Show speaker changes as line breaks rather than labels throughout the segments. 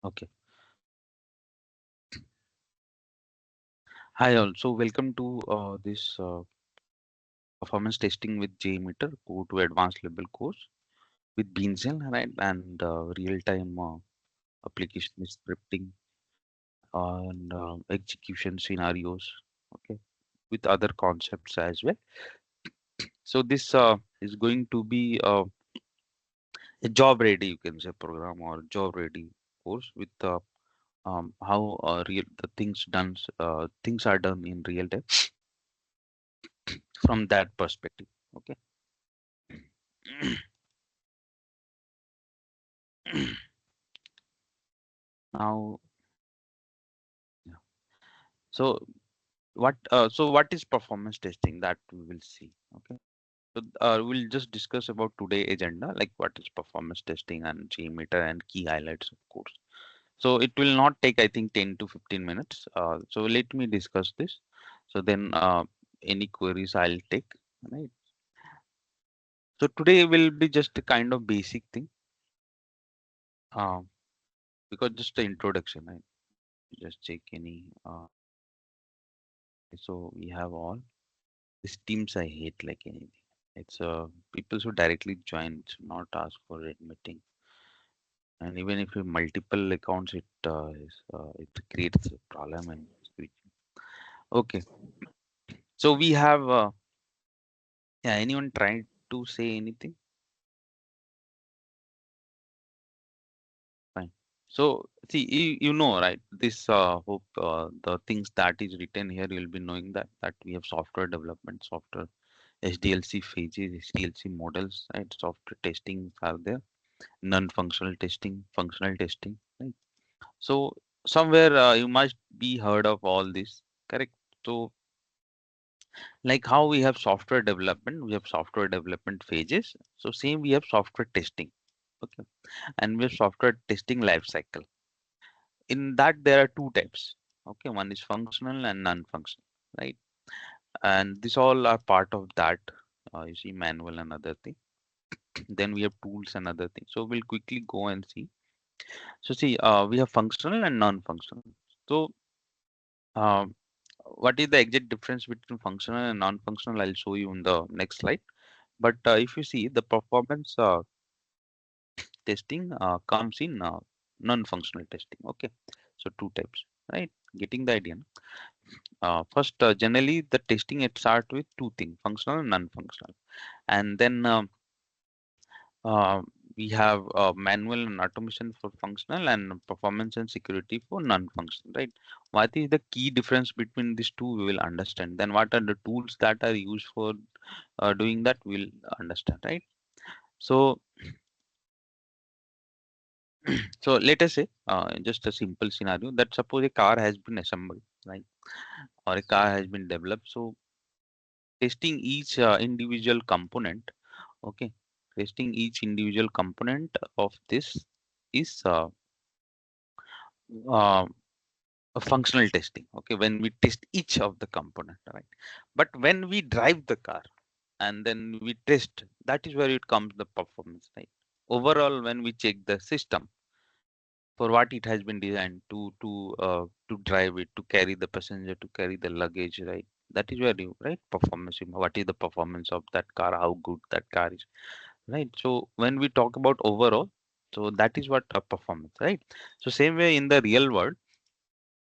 Okay. Hi all. So welcome to this performance testing with JMeter go to advanced level course with BeanShell, right? And real-time application scripting and execution scenarios. Okay, with other concepts as well. So this is going to be a job ready, you can say, program or job ready course with how real the things are done in real time from that perspective. Okay. Now, yeah. So what is performance testing that we will see. Okay. So we'll just discuss about today agenda, like what is performance testing and JMeter and key highlights, of course. So it will not take, I think, 10 to 15 minutes. So let me discuss this. So then any queries I'll take. Right. So today will be just a kind of basic thing. Uh, because just the introduction, right? Just check any. So we have all these teams I hate like anything. It's people should directly join, should not ask for admitting. And even if you multiple accounts, it creates a problem and switching. Okay, so we have yeah. Anyone tried to say anything? Fine. So see, you know, right? This hope the things that is written here, you'll be knowing that we have software development, software SDLC phases, SDLC models, right? Software testing are there, non-functional testing, functional testing, right? So somewhere you must be heard of all this, correct? So like how we have software development, we have software development phases. So same we have software testing, okay, and we have software testing life cycle. In that there are two types, okay. One is functional and non-functional, right? And this all are part of that. You see manual and other thing. Then we have tools and other things. So we'll quickly go and see. So see, we have functional and non-functional. So um, what is the exact difference between functional and non-functional? I'll show you in the next slide. But if you see the performance testing comes in non-functional testing. Okay, so two types, right? Getting the idea. First, generally the testing it start with two things: functional and non-functional, and then uh, we have manual and automation for functional and performance and security for non-functional, right? What is the key difference between these two? We will understand. Then what are the tools that are used for doing that? We'll understand, right? So, so let us say just a simple scenario that suppose a car has been assembled, right? Or a car has been developed. So testing each individual component, okay? Testing each individual component of this is uh, a functional testing, okay, when we test each of the component, right? But when we drive the car and then we test, that is where it comes the performance, right? Overall, when we check the system for what it has been designed to drive it, to carry the passenger, to carry the luggage, right? That is where you, right, performance, what is the performance of that car, how good that car is, right? So when we talk about overall, so that is what a performance, right? So same way in the real world,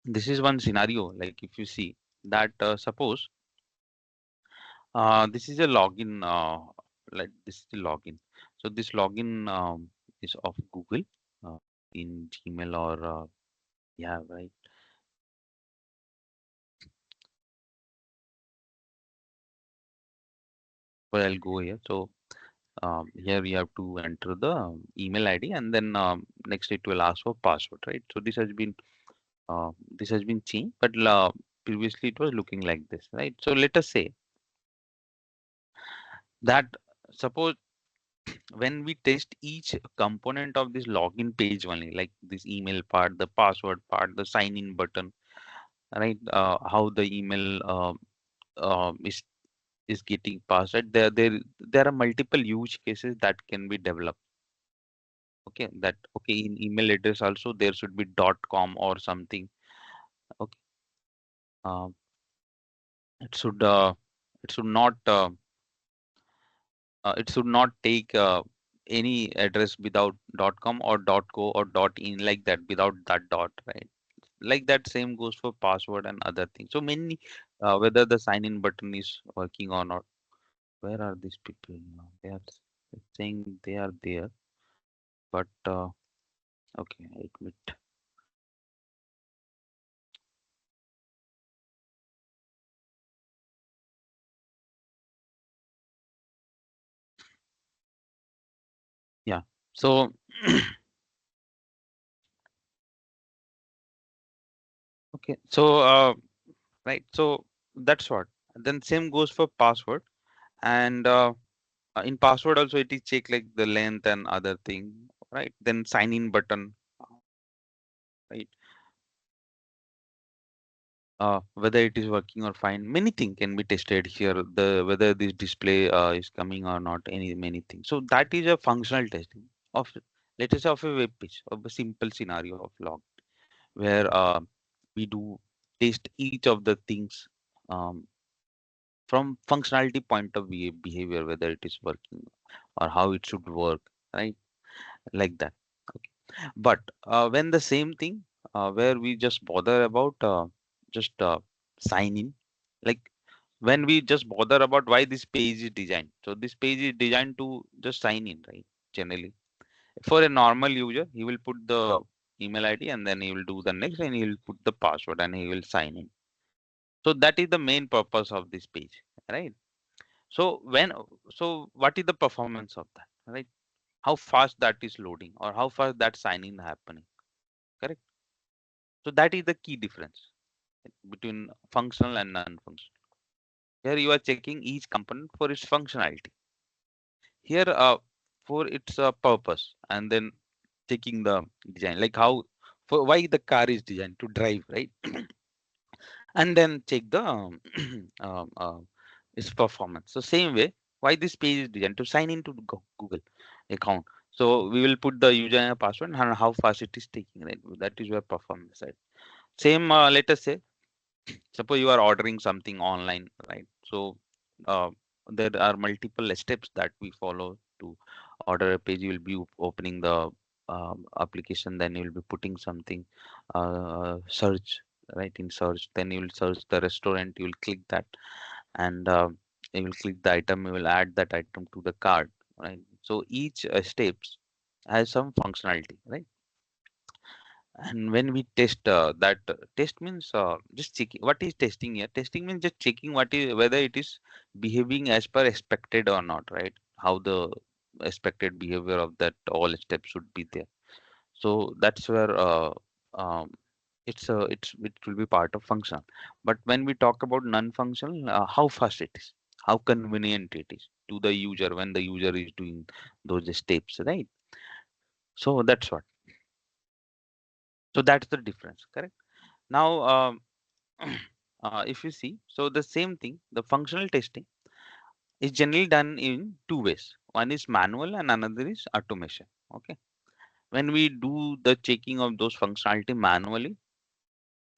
this is one scenario. Like if you see that suppose this is a login, like this is the login. So this login is of Google in Gmail or yeah, right. Well, I'll go here. So here we have to enter the email ID, and then next it will ask for password, right? So this has been changed, but previously it was looking like this, right? So let us say that suppose when we test each component of this login page only, like this email part, the password part, the sign in button, right? How the email is getting passed, right? There are multiple use cases that can be developed, Okay, that okay in email address also there should be .com or something. Okay, uh, it should uh, it should not it should not take any address without .com or .co or .in like that without that dot, right? Like that same goes for password and other things. So many whether the sign in button is working or not. Where are these people now? They are saying they are there, but okay, admit. Yeah. So okay. So right. So that's what. Then same goes for password and in password also it is check like the length and other thing, right? Then sign in button, right? Whether it is working or fine, many things can be tested here. The whether this display is coming or not, any many things. So that is a functional testing of, let us say, of a web page, of a simple scenario of log, where we do test each of the things um, from functionality point of view, behavior, whether it is working or how it should work, right? Like that. Okay. But when the same thing where we just bother about just sign in, like when we just bother about why this page is designed. So this page is designed to just sign in, right? Generally, for a normal user, he will put the email ID and then he will do the next and he will put the password and he will sign in. So that is the main purpose of this page, right? So so what is the performance of that, right? How fast that is loading or how fast that signing happening, correct? So that is the key difference between functional and non-functional. Here you are checking each component for its functionality. Here for its purpose, and then checking the design, like how for why the car is designed to drive, right? And then check the um, uh, its performance. So same way, why this page is designed to sign into the Google account. So we will put the username and password and how fast it is taking, right? That is where performance, right? Same, let us say, suppose you are ordering something online, right? So uh, there are multiple steps that we follow to order a page. You will be opening the application, then you will be putting something, search, right? In search, then you will search the restaurant, you will click that, and you will click the item, you will add that item to the cart, right? So each steps has some functionality, right? And when we test that test means just checking what is testing here. Testing means just checking what is whether it is behaving as per expected or not, right? How the expected behavior of that all steps should be there. So that's where it will be part of function. But when we talk about non-functional, how fast it is, how convenient it is to the user when the user is doing those steps, right? So that's what. So that's the difference, correct? Now, if you see, so the same thing, the functional testing is generally done in two ways. One is manual and another is automation. Okay. When we do the checking of those functionality manually,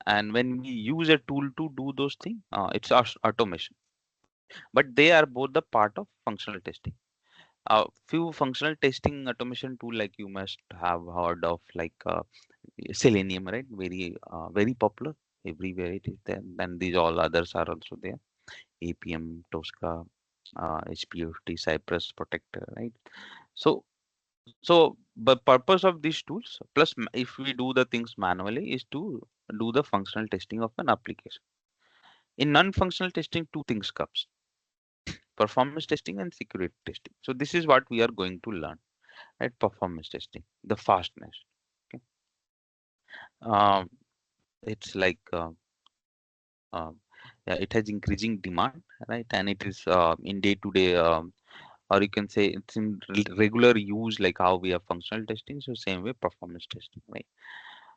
and when we use a tool to do those things, it's automation. But they are both the part of functional testing. Few functional testing automation tool like you must have heard of, like Selenium, right? Very popular. Everywhere it is there. Then these all others are also there. APM, Tosca, HPFT, Cypress Protector, right? So, so the purpose of these tools, plus if we do the things manually, is to do the functional testing of an application. In non-functional testing, two things comes: performance testing and security testing. So this is what we are going to learn at performance testing, the fastness. Okay. Um, it's like uh, yeah, it has increasing demand, right? And it is in day-to-day. Or you can say it's in regular use, like how we have functional testing. So same way performance testing, right?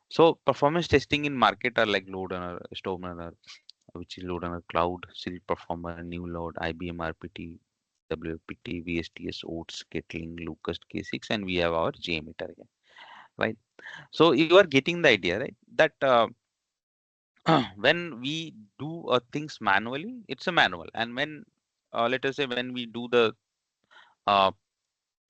So performance testing in market are like load runner, storm runner, which is load runner cloud, shield performer, new load, IBM RPT, WPT, VSTS, OATS, Gatling, Locust, K6, and we have our JMeter here, right? So you are getting the idea, right? That when we do things manually, it's a manual, and when let us say when we do the uh,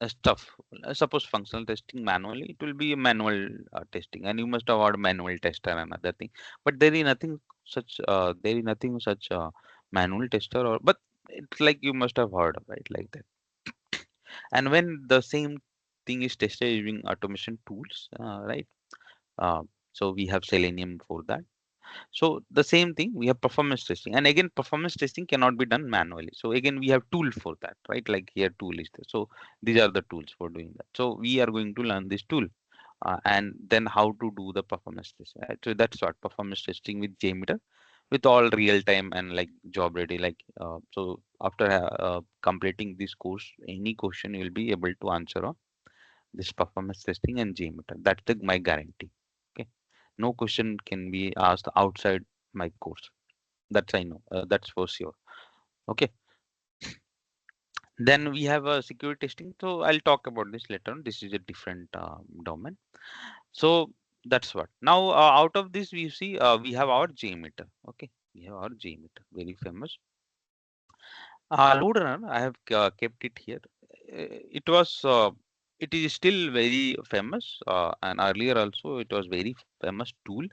stuff, suppose functional testing manually, it will be a manual testing, and you must avoid manual tester and other thing. But there is nothing such. There is nothing such manual tester, or but it's like you must have heard of, right, like that. And when the same thing is tested using automation tools, right? Uh, so we have Selenium for that. So the same thing, we have performance testing, and again, performance testing cannot be done manually. So again, we have tool for that, right? Like here, tool is there. So these are the tools for doing that. So we are going to learn this tool, and then how to do the performance testing. Right? So that's what performance testing with JMeter, with all real time and like job ready. Like so, after completing this course, any question you will be able to answer on this performance testing and JMeter. That's my guarantee. Okay, no question can be asked outside my course. That's I know. That's for sure. Okay. Then we have a security testing. So I'll talk about this later on. This is a different domain. So that's what. Now out of this we see we have our JMeter. Okay, we have our JMeter, very famous. Load runner, I have kept it here. It was, it is still very famous, and earlier also it was very famous tool.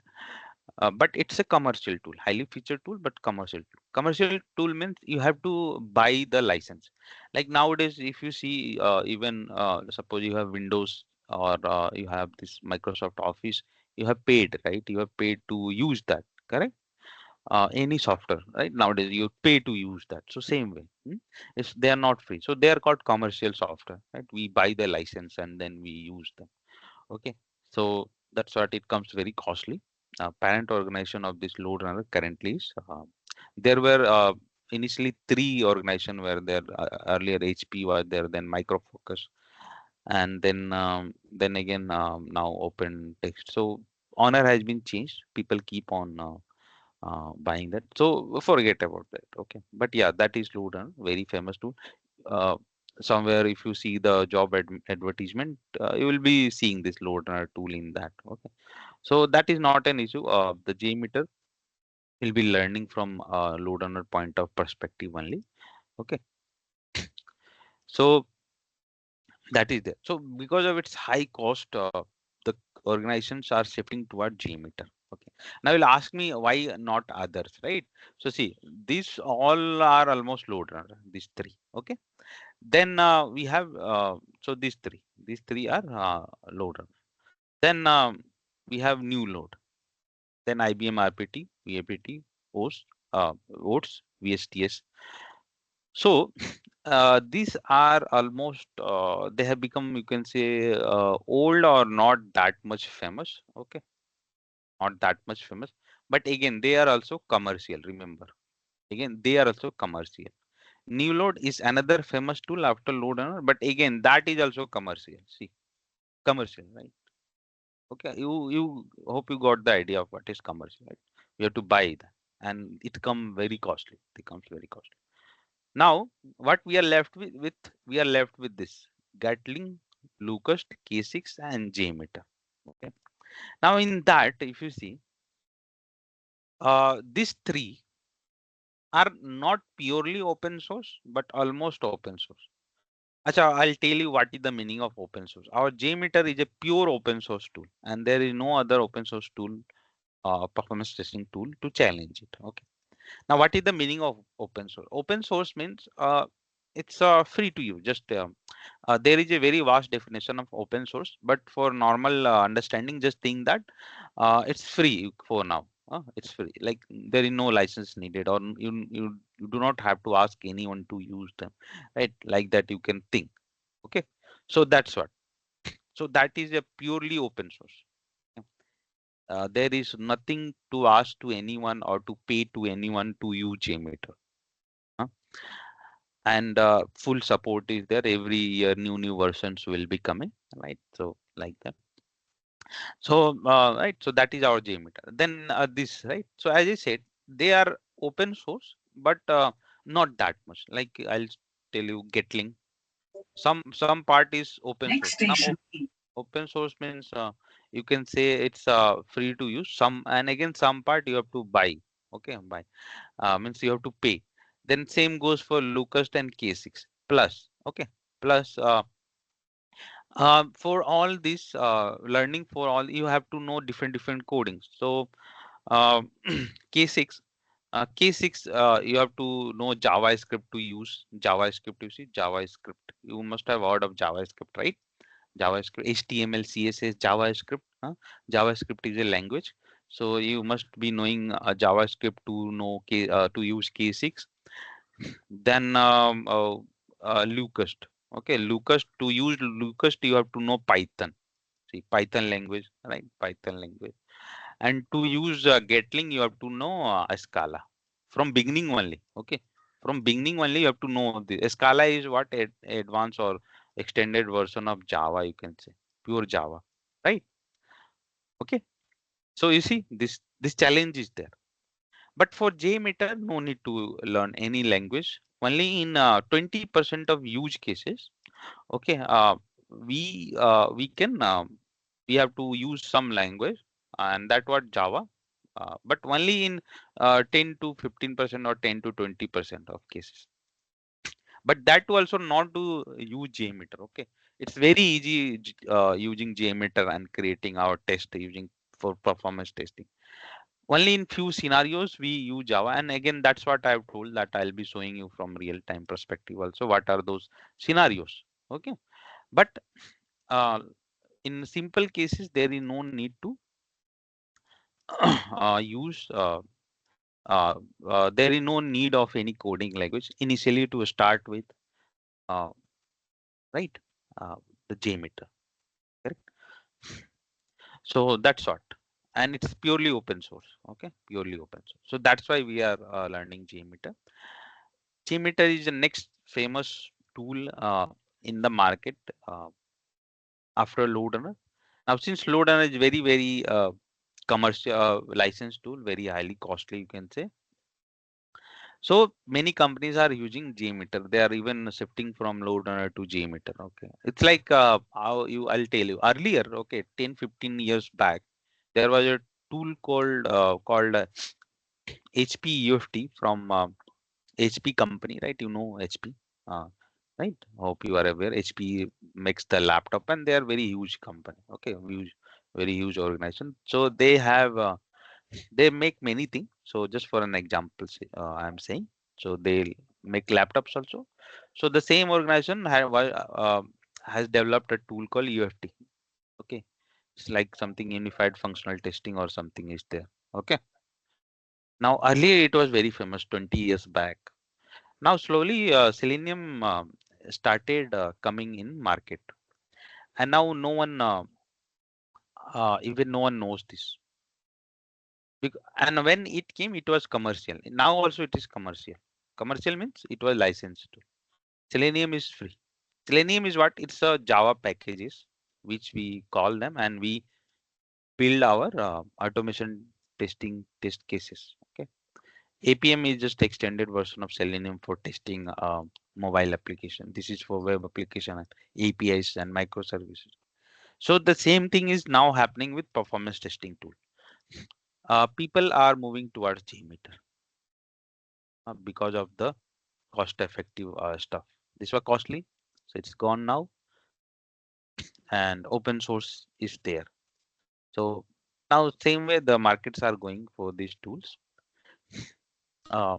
But it's a commercial tool, highly featured tool, but commercial tool. Commercial tool means you have to buy the license. Like nowadays, if you see, even suppose you have Windows or you have this Microsoft Office, you have paid, right? You have paid to use that, correct? Any software, right? Nowadays you pay to use that. So same way, it's they are not free. So they are called commercial software, right? We buy the license and then we use them. Okay, so that's what it comes very costly. Parent organization of this load runner currently is there were initially three organization were there. Earlier HP was there, then Micro Focus, and then again now Open Text. So honor has been changed. People keep on buying that. So forget about that. Okay. But yeah, that is Ludan, very famous tool. Uh, Somewhere, if you see the job advertisement, you will be seeing this load runner tool in that. Okay. So that is not an issue. The JMeter will be learning from load runner point of perspective only. Okay. So that is there. So because of its high cost, the organizations are shifting toward JMeter. Okay. Now you'll ask me why not others, right? So see, these all are almost load runner, these three. Okay. Then we have so these three are load runner. Then we have new load. Then IBM RPT, VAPT, OS, OATS, VSTS. So these are almost they have become, you can say, old or not that much famous. Okay, not that much famous, but again they are also commercial. Remember, again they are also commercial. New load is another famous tool after load runner, but again that is also commercial. See, commercial, right? Okay, you hope you got the idea of what is commercial, right? You have to buy that, and it come very costly. It comes very costly. Now, what we are left we are left with this Gatling, Locust, K6, and JMeter. Okay. Now, in that, if you see, these three are not purely open source, but almost open source. Acha, I'll tell you what is the meaning of open source. Our JMeter is a pure open source tool, and there is no other open source tool, performance testing tool to challenge it. Okay. Now, what is the meaning of open source? Open source means it's free to use. Just there is a very vast definition of open source, but for normal understanding, just think that it's free for now. It's free. Like there is no license needed, or you do not have to ask anyone to use them, right? Like that you can think. Okay, so that's what. So that is a purely open source. There is nothing to ask to anyone or to pay to anyone to use JMeter. Huh? And full support is there. Every year new versions will be coming, right? So like that. So right, so that is our JMeter. Then this, right? So as I said, they are open source, but not that much. Like I'll tell you Gatling. Some part is open source.
Next
Now
station.
open source means you can say it's free to use. Some, and again some part you have to buy. Okay, buy means you have to pay. Then same goes for Locust and K6 plus. Okay, plus for all this learning, for all you have to know different codings. So uh, K6 K6 you have to know JavaScript to use. JavaScript, you see JavaScript, you must have heard of JavaScript, right? JavaScript, HTML, CSS, JavaScript. JavaScript is a language, so you must be knowing JavaScript to know to use K6. Then Locust. Okay, Locust, to use Locust you have to know Python. See, Python language, right? Python language. And to use Gatling, you have to know Scala from beginning only. Okay, from beginning only you have to know the Scala is what advanced or extended version of Java. You can say pure Java, right? Okay. So you see this challenge is there. But for JMeter, no need to learn any language. Only in 20% of use cases, okay, we can we have to use some language, and that what Java. But only in 10 to 15% or 10 to 20% of cases. But that too also not to use JMeter. Okay, it's very easy using JMeter and creating our test using for performance testing. Only in few scenarios we use Java, and again that's what I've told that I'll be showing you from real time perspective also what are those scenarios. Okay, but uh, in simple cases there is no need to use uh, there is no need of any coding language initially to start with, uh, right? uh, the JMeter, correct? So that's what, and it's purely open source. Okay, purely open source, so that's why we are learning JMeter. JMeter is the next famous tool in the market after load runner. Now, since load runner is very commercial licensed tool, very highly costly, you can say. So many companies are using JMeter. They are even shifting from load runner to JMeter. Okay, it's like how you. I'll tell you earlier. Okay, 10-15 years back, there was a tool called HP UFT from HP company, right? You know HP, uh, right? Hope you are aware. HP makes the laptop, and they are very huge company. Okay, huge, very huge organization. So they have they make many things. So just for an example, I'm saying. So they make laptops also. So the same organization has developed a tool called UFT. Okay, it's like something unified functional testing or something is there. Okay. Now earlier it was very famous 20 years back. Now slowly Selenium started coming in market, and now no one, even no one knows this. And when it came, it was commercial. Now also it is commercial. Commercial means it was licensed. Selenium is free. Selenium is what? It's a Java packages which we call them, and we build our automation testing test cases. Okay. APM is just extended version of Selenium for testing mobile application. This is for web application and APIs and microservices. So the same thing is now happening with performance testing tool. People are moving towards JMeter because of the cost-effective stuff. This was costly, so it's gone now, and open source is there. So now same way the markets are going for these tools. Uh,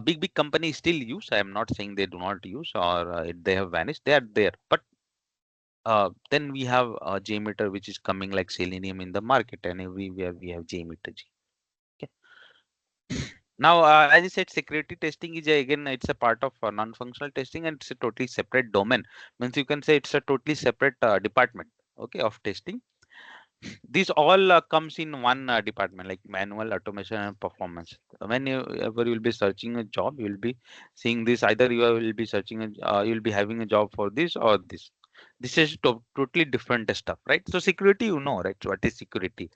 big companies still use. I am not saying they do not use or they have vanished. They are there, but then we have JMeter, which is coming like Selenium in the market, and everywhere we have JMeter. Okay. Now, as I said, security testing is again it's a part of non-functional testing, and it's a totally separate domain. Means you can say it's a totally separate department. Okay, of testing. These all comes in one department like manual automation and performance. Whenever you will be searching a job, you will be seeing this. Either you will be searching you will be having a job for this or this. This is totally different stuff, right? So security, you know, right? So what is security?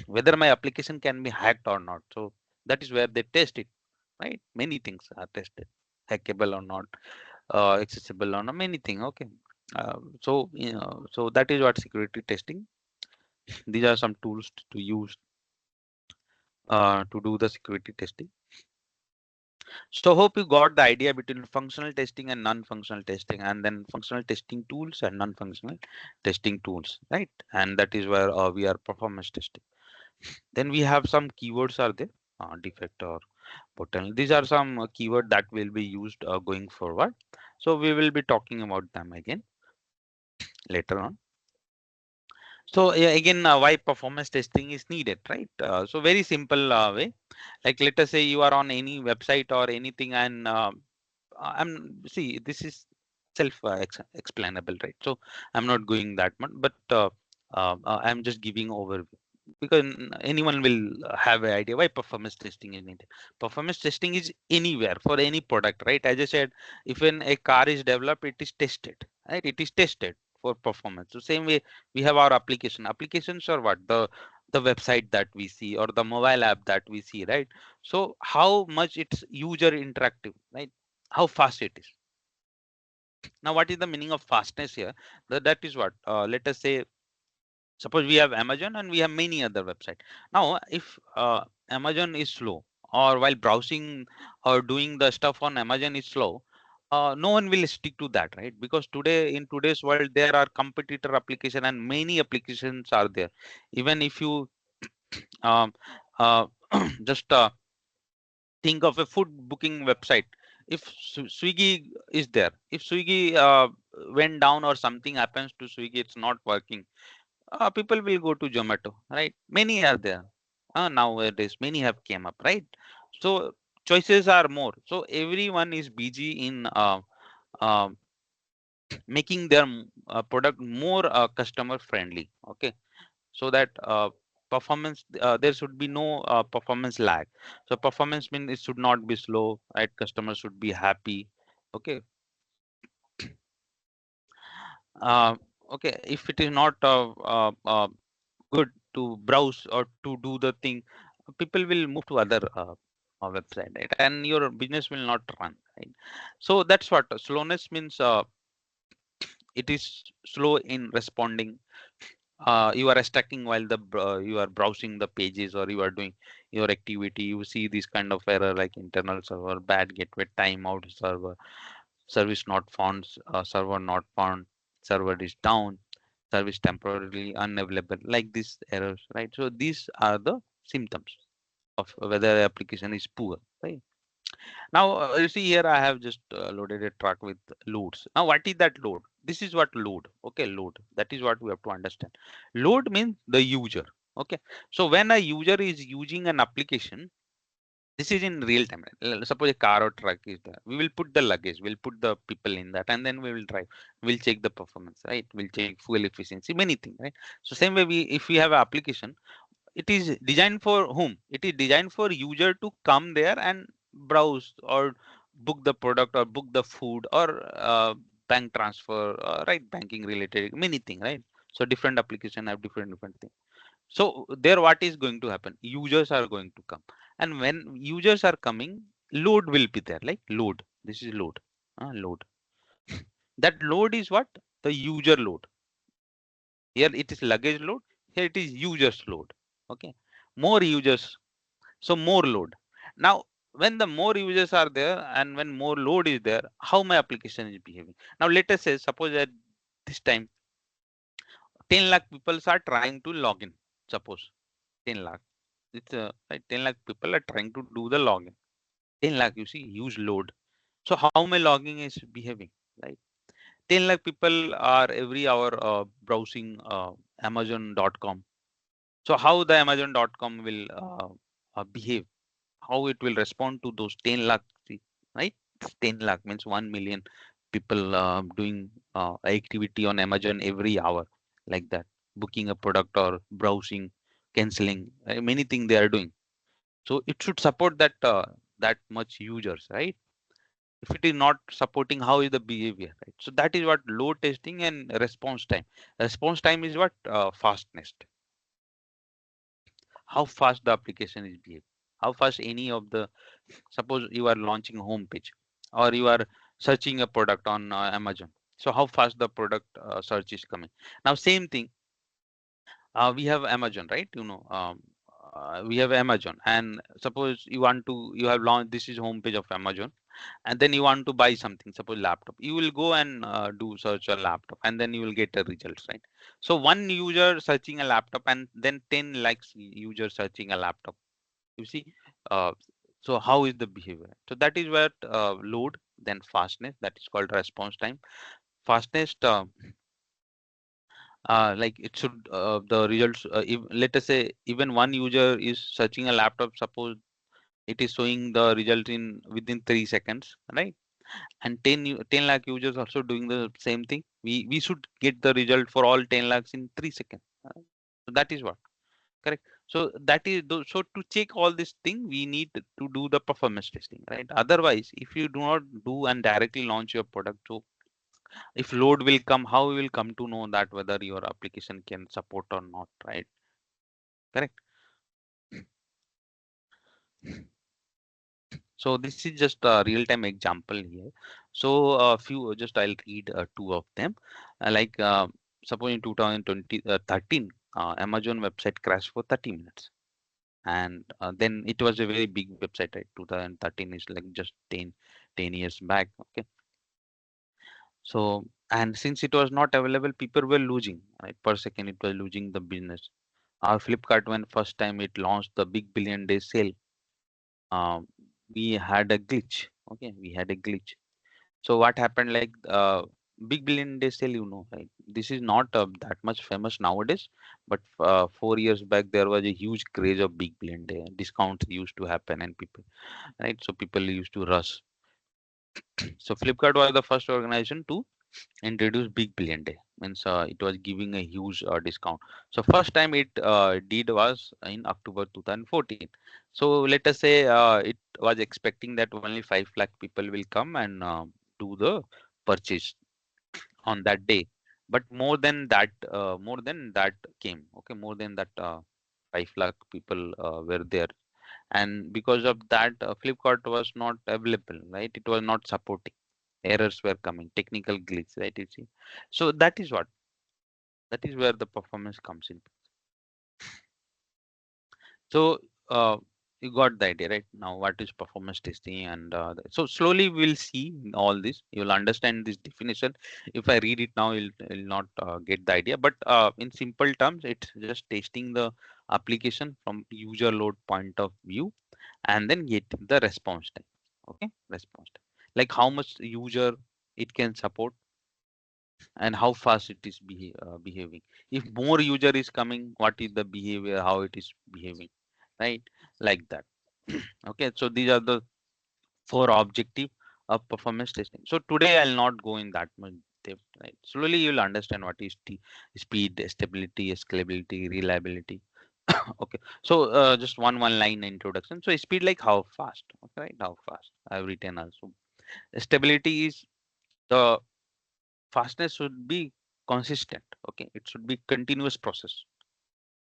Whether my application can be hacked or not. So that is where they test it, right? Many things are tested. hackable or not, accessible or not, many things. Okay. So so that is what security testing. These are some tools to use to do the security testing. So hope you got the idea between functional testing and non-functional testing, and then functional testing tools and non-functional testing tools, right? And that is where we are performance testing. Then we have some keywords are there, defect or potential. These are some keyword that will be used going forward. So we will be talking about them again later on. So yeah, again, why performance testing is needed, right? So very simple way. Like let us say you are on any website or anything, and I'm see this is self explainable, right? So I'm not going that much, but I'm just giving overview because anyone will have an idea why performance testing is needed. Performance testing is anywhere for any product, right? As I said, if when a car is developed, it is tested, right? It is tested for performance. So same way we have our application. Applications are what the website that we see or the mobile app that we see, right? So how much it's user interactive, right? How fast it is. Now, what is the meaning of fastness here? That is what, let us say, suppose we have Amazon and we have many other websites. Now, if Amazon is slow or while browsing or doing the stuff on Amazon is slow, no one will stick to that, right? Because today in today's world, there are competitor application and many applications are there. Even if you um, uh, just think of a food booking website. If Swiggy is there, if Swiggy went down or something happens to Swiggy, it's not working, people will go to Zomato, right? Many are there. Nowadays, many have came up, right? So choices are more. So everyone is busy in uh, making their product more customer friendly. Okay, so that performance there should be no performance lag. So performance means it should not be slow, right? Customers should be happy. Okay. uh, okay, if it is not good to browse or to do the thing, people will move to other website, right? And your business will not run, right? So that's what slowness means. It is slow in responding. You are extracting while you are browsing the pages or you are doing your activity. You see this kind of error like internal server, bad gateway, timeout server, service not found, server not found, server is down, service temporarily unavailable, like these errors, right? So these are the symptoms of whether the application is poor, right? Now, you see here, I have just loaded a truck with loads. Now, what is that load? This is what load. Okay, load. That is what we have to understand. Load means the user. Okay. So when a user is using an application, this is in real time. Suppose a car or truck is there. We will put the luggage, we'll put the people in that, and then we will drive. We'll check the performance, right? We'll check fuel efficiency, many things, right? So same way if we have an application, it is designed for whom? It is designed for user to come there and browse or book the product or book the food or bank transfer, right? Banking related, many things, right? So different application have different things. So there what is going to happen? Users are going to come. And when users are coming, load will be there, like load. This is load. Load. That load is what? The user load. Here it is luggage load. Here it is users load. Okay. More users, so more load. Now, when the more users are there and when more load is there, how my application is behaving? Now, let us say, suppose at this time, 10 lakh people are trying to log in. Suppose 10 lakh. It's right, 10 lakh people are trying to do the login. 10 lakh, you see, huge load. So how my logging is behaving, right? 10 lakh people are every hour browsing Amazon.com. So how the Amazon.com will behave? How it will respond to those 10 lakh, right? 10 lakh means 1 million people doing activity on Amazon every hour, like that, booking a product or browsing, canceling, many things they are doing. So it should support that much users, right? If it is not supporting, how is the behavior, right? So that is what load testing and response time. Response time is what fastness, how fast the application is behaving, how fast any of the, suppose you are launching a home page. or you are searching a product on Amazon. So how fast the product search is coming. Now same thing, we have Amazon, right? We have Amazon, and suppose you have launched, this is homepage of Amazon, and then you want to buy something, suppose laptop. You will go and do search a laptop, and then you will get a results, right? So one user searching a laptop, and then 10 lakhs user searching a laptop. You see, uh, so how is the behavior? So that is where load, then fastness, that is called response time. Fastness, like it should the results. If, let us say even one user is searching a laptop, suppose it is showing the result in within 3 seconds, right? And 10 lakh users also doing the same thing. We should get the result for all 10 lakhs in 3 seconds. So that is what correct. So that is so to check all this thing, we need to do the performance testing, right? Otherwise, if you do not do and directly launch your product, so if load will come, how we will come to know that whether your application can support or not, right? Correct. So this is just a real-time example here. So few just I'll read two of them. Like suppose in 2013, Amazon website crashed for 30 minutes, and then it was a very big website, right? 2013 is like just 10 years back. Okay, so and since it was not available, people were losing, right? Per second, it was losing the business. Flipkart, when first time it launched the big billion day sale, uh, we had a glitch. Okay, we had a glitch. So what happened, like big billion day sale, right? This is not that much famous nowadays, but 4 years back there was a huge craze of big billion day. Discounts used to happen, and people, right? So people used to rush. So Flipkart was the first organization to introduce big billion day. Means it was giving a huge discount. So first time it did was in October 2014. So let us say it was expecting that only 5 lakh people will come and do the purchase on that day, but more than that came. Okay, more than that, 5 lakh people were there, and because of that, Flipkart was not available, right? It was not supporting. Errors were coming, technical glitch, right? You see, so that is where the performance comes in. So you got the idea, right? Now, what is performance testing? And so slowly we'll see all this. You'll understand this definition. If I read it now, you'll not get the idea. But in simple terms, it's just testing the application from user load point of view, and then get the response time. Okay, response time. Like how much user it can support and how fast it is behaving. If more user is coming, what is the behavior, how it is behaving, right? Like that. Okay, so these are the four objective of performance testing. So today I'll not go in that much depth, right? Slowly you'll understand what is speed, stability, scalability, reliability. Okay, so just one line introduction. So speed, like how fast, okay, right? How fast I've written also. Stability is the fastness should be consistent. Okay, it should be continuous process,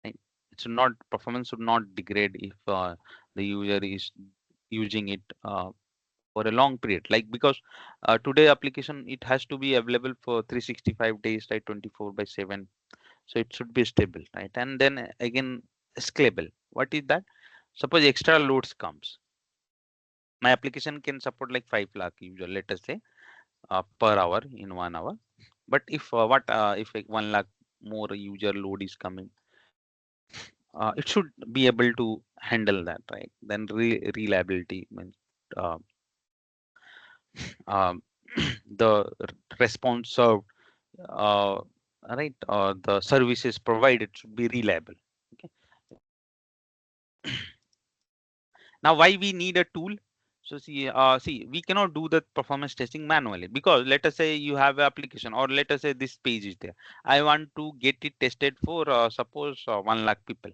right? It should not, performance should not degrade if the user is using it for a long period, like because today application it has to be available for 365 days, right? 24 by 7. So it should be stable, right? And then again, scalable. What is that? Suppose extra loads comes, my application can support like 5 lakh user, let us say, per hour in 1 hour. But if what if like 1 lakh more user load is coming, it should be able to handle that, right? Then reliability means uh, um, the response served, uh, right? The services provided should be reliable. Okay. Now, why we need a tool? So see, we cannot do the performance testing manually, because let us say you have an application, or let us say this page is there. I want to get it tested for suppose 1 lakh people,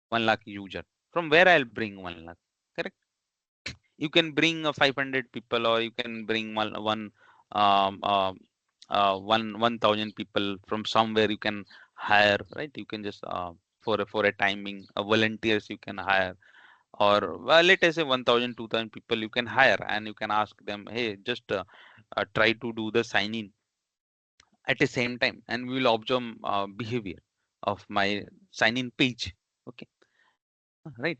1 lakh user. From where I'll bring 1 lakh? Correct. You can bring 500 people, or you can bring um, uh, 1,000 people from somewhere. You can hire, right? You can just for a timing volunteers you can hire, or well, let us say 1000 2000 people you can hire, and you can ask them, hey, just try to do the sign in at the same time, and we will observe behavior of my sign in page. Okay, right.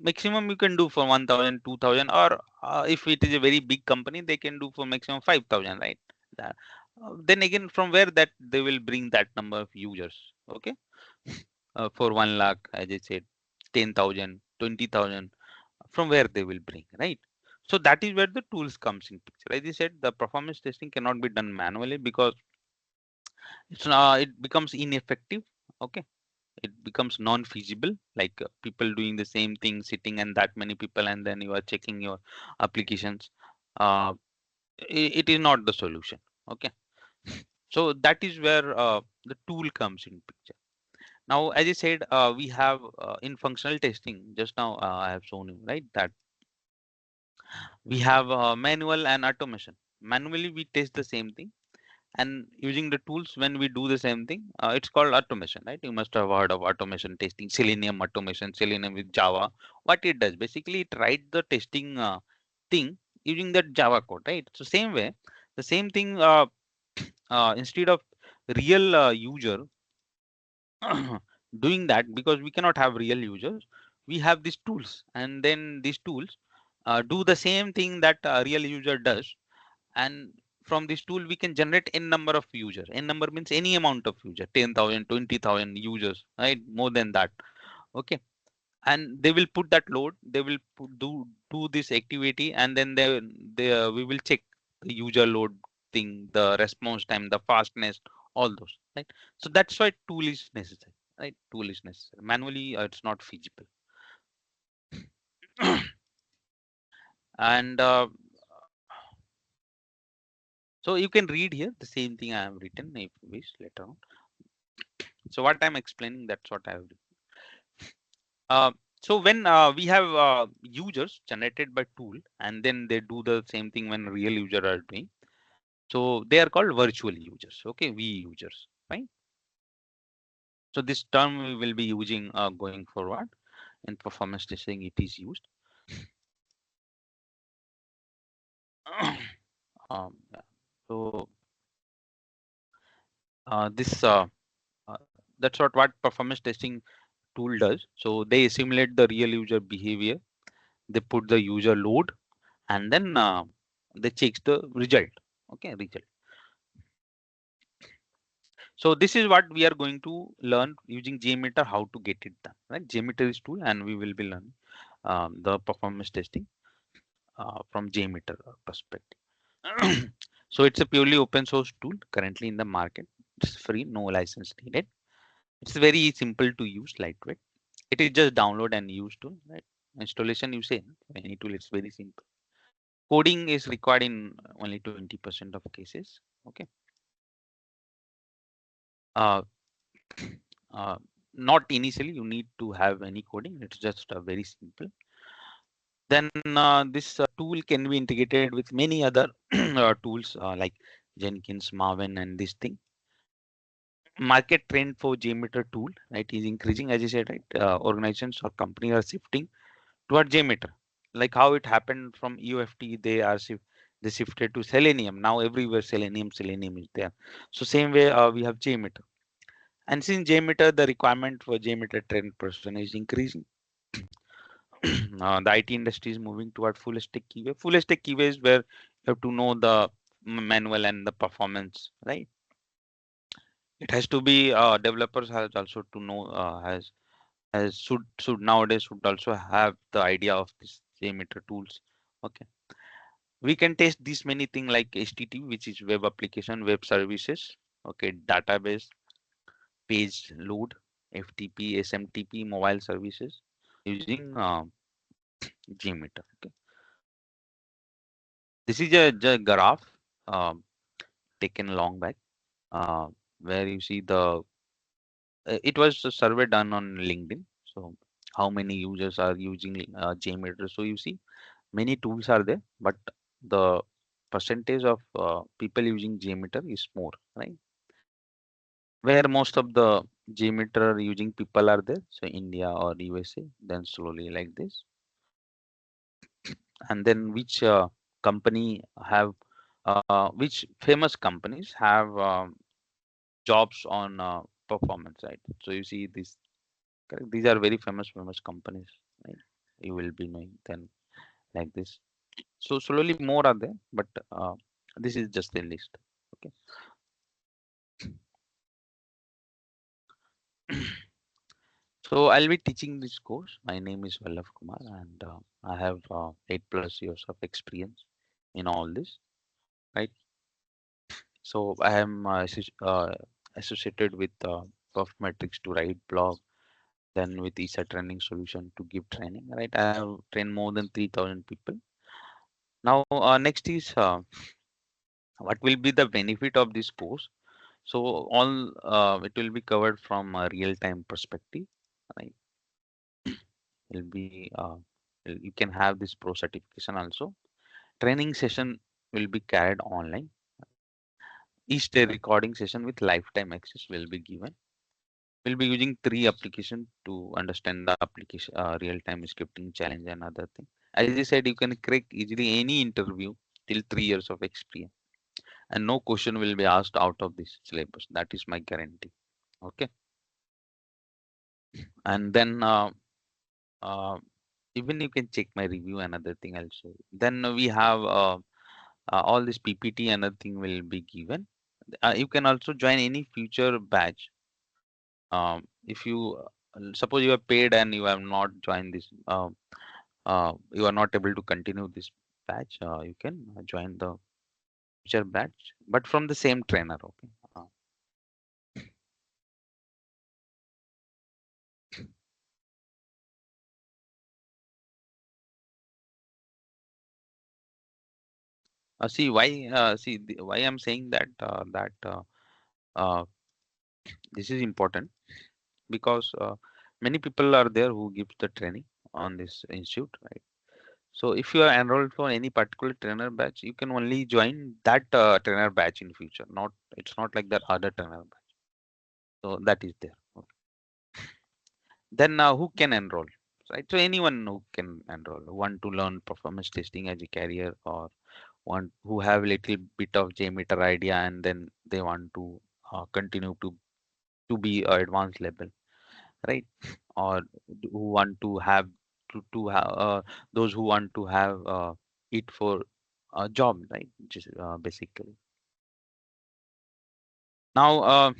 Maximum you can do for 1000 2000, or if it is a very big company, they can do for maximum 5000, right? That- then again, from where that they will bring that number of users? Okay, for 1 lakh, as I said, 10,000 20,000, from where they will bring, right? So that is where the tools comes in picture. As I said, the performance testing cannot be done manually because it becomes ineffective. Okay, it becomes non-feasible, like people doing the same thing, sitting and that many people, and then you are checking your applications. uh, it is not the solution. Okay, so that is where the tool comes in picture. Now, as I said, we have in functional testing, just now I have shown you, right, that we have manual and automation. Manually we test the same thing, and using the tools when we do the same thing, it's called automation, right? You must have heard of automation testing, selenium automation, selenium with java. What it does, basically it write the testing thing using that java code, right? So same way, the same thing, instead of real user doing that, because we cannot have real users, we have these tools, and then these tools do the same thing that a real user does. And from this tool we can generate n number of users. N number means any amount of user, 10,000 20,000 users, right? More than that. Okay, and they will put that load, they will do this activity, and then we will check the user load thing, the response time, the fastness, all those, right? So that's why tool is necessary, right? Tool is necessary. Manually it's not feasible. And so you can read here the same thing I have written if you wish later on. So what I'm explaining, that's what I have written. Uh, so when we have users generated by tool, and then they do the same thing when real user are doing. So they are called virtual users. Okay, V users, fine. So this term we will be using going forward in performance testing. It is used. Yeah. So this uh, that's what performance testing tool does. So they simulate the real user behavior. They put the user load, and then they check the result. Okay, result. So this is what we are going to learn using JMeter, how to get it done, right? JMeter is tool, and we will be learning the performance testing from JMeter perspective. So it's a purely open source tool currently in the market. It's free, no license needed. It's very simple to use, lightweight. It is just download and use tool, right? Installation, you say, any tool, it's very simple. Coding is required in only 20% of cases. Okay. Uh, uh, Not initially you need to have any coding. It's just very simple. Then this tool can be integrated with many other tools like Jenkins, Maven, and this thing. Market trend for JMeter tool, right, is increasing. As I said, right, organizations or companies are shifting toward JMeter. Like how it happened from UFT, they shifted to Selenium. Now everywhere Selenium is there. So same way we have JMeter. And since JMeter, the requirement for JMeter trend person is increasing. The IT industry is moving toward full stack QA. Full stack QA is where you have to know the manual and the performance, right? It has to be developers has also to know has should nowadays should also have the idea of this JMeter tools. Okay, we can test these many things like HTTP, which is web application, web services. Okay, database, page load, FTP, SMTP, mobile services using JMeter. Okay, this is a graph um, taken long back uh, where you see it was a survey done on LinkedIn. So how many users are using JMeter? So you see many tools are there, but the percentage of people using JMeter is more, right? Where most of the JMeter using people are there, so India or USA, then slowly like this, and then which company have which famous companies have jobs on performance side. So you see this, correct? These are very famous companies, right? You will be knowing then like this. So slowly more are there, but this is just a list. Okay. So I'll be teaching this course. My name is Vallav Kumar, and I have 8+ years of experience in all this, right? So I am associated with Metrics to write blog, then with Isha Training Solution to give training, right? I have trained more than 3,000 people. Now, next is what will be the benefit of this course? So all it will be covered from a real-time perspective, right? Will be you can have this pro certification also. Training session will be carried online. Each day recording session with lifetime access will be given. We'll be using 3 applications to understand the application, real-time scripting challenge and other thing. As I said, you can crack easily any interview till 3 years of experience, and no question will be asked out of this syllabus. That is my guarantee. Okay, and then uh, even you can check my review and other thing also. Then we have all this PPT and other thing will be given. You can also join any future batch. If you suppose you are paid and you have not joined this, you are not able to continue this batch, you can join the future batch, but from the same trainer. Okay. See why? Why I'm saying that uh, this is important because many people are there who gives the training on this institute, right? So if you are enrolled for any particular trainer batch, you can only join that trainer batch in future. Not it's not like that other trainer batch. So that is there. Okay. Then who can enroll? Right. So anyone who can enroll, who want to learn performance testing as a career, or want who have little bit of JMeter idea and then they want to continue to be advanced level, right? Or who want to have to have those who want to have it for a job, right? Just basically. Now,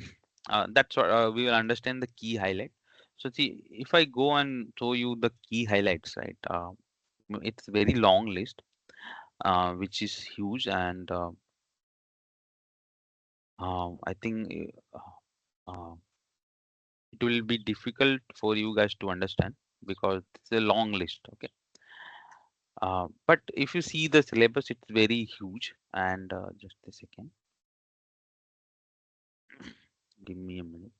that's what we will understand the key highlight. So see, if I go and show you the key highlights, right? It's very long list, which is huge, and I think it will be difficult for you guys to understand because it's a long list. Okay. But if you see the syllabus, it's very huge. And just a second, give me a minute.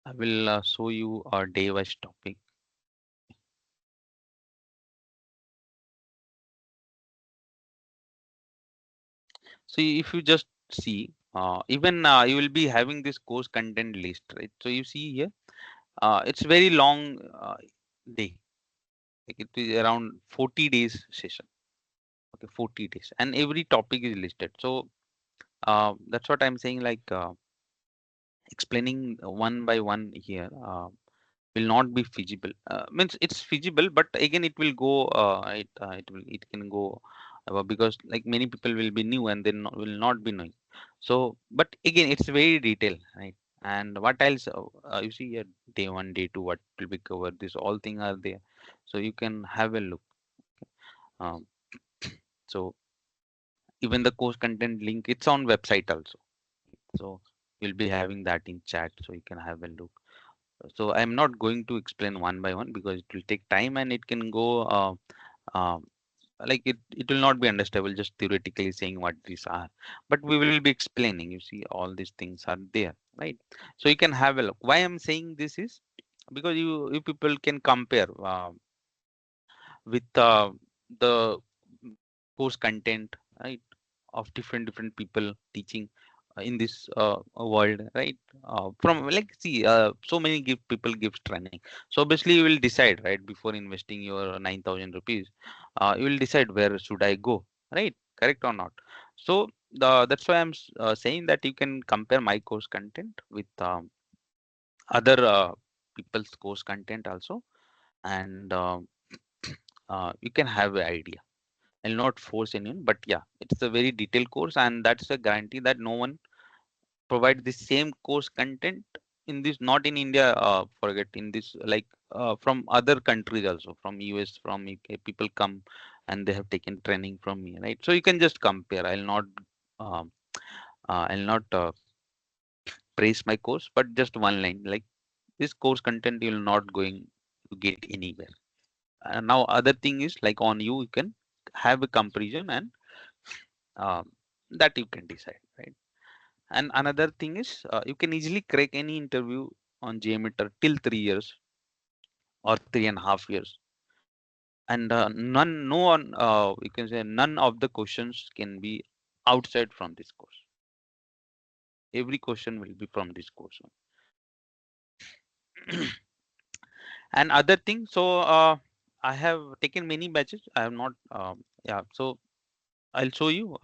I will show you a day-wise topic. So if you just see, even you will be having this course content list, right? So you see here, it's very long day. Like it is around 40 days session. Okay, 40 days, and every topic is listed. So that's what I'm saying. Like explaining one by one here will not be feasible. Means it's feasible, but again it will go. It can go because like many people will be new and then will not be knowing. So, but again it's very detailed, right? And what else? You see here, day one, day two, what will be covered? This all things are there, so you can have a look. Um, so even the course content link, it's on website also. So we'll be having that in chat, so you can have a look. So I'm not going to explain one by one because it will take time and it can go um, like it will not be understandable just theoretically saying what these are. But we will be explaining. You see, all these things are there, right? So you can have a look. Why I'm saying this is because you people can compare with the course content, right, of different people teaching in this world, right? From like see, so many people gives training. So obviously you will decide, right, before investing your 9,000 rupees, you will decide where should I go, right? Correct or not? So that's why I'm saying that you can compare my course content with other people's course content also, and you can have an idea. I'll not force anyone, but yeah, it's a very detailed course, and that's a guarantee that no one provide the same course content in this, not in India, forget in this, like from other countries also, from US, from UK, people come and they have taken training from me, right? So you can just compare. Um, I'll not praise my course, but just one line, like this course content you'll not going to get anywhere. And now other thing is like on you, you can have a comparison and um, that you can decide, right? And another thing is you can easily crack any interview on JMeter till 3 years or 3.5 years, and no one, you can say none of the questions can be outside from this course. Every question will be from this course. And other thing, so I have taken many batches. I have not, yeah. So I'll show you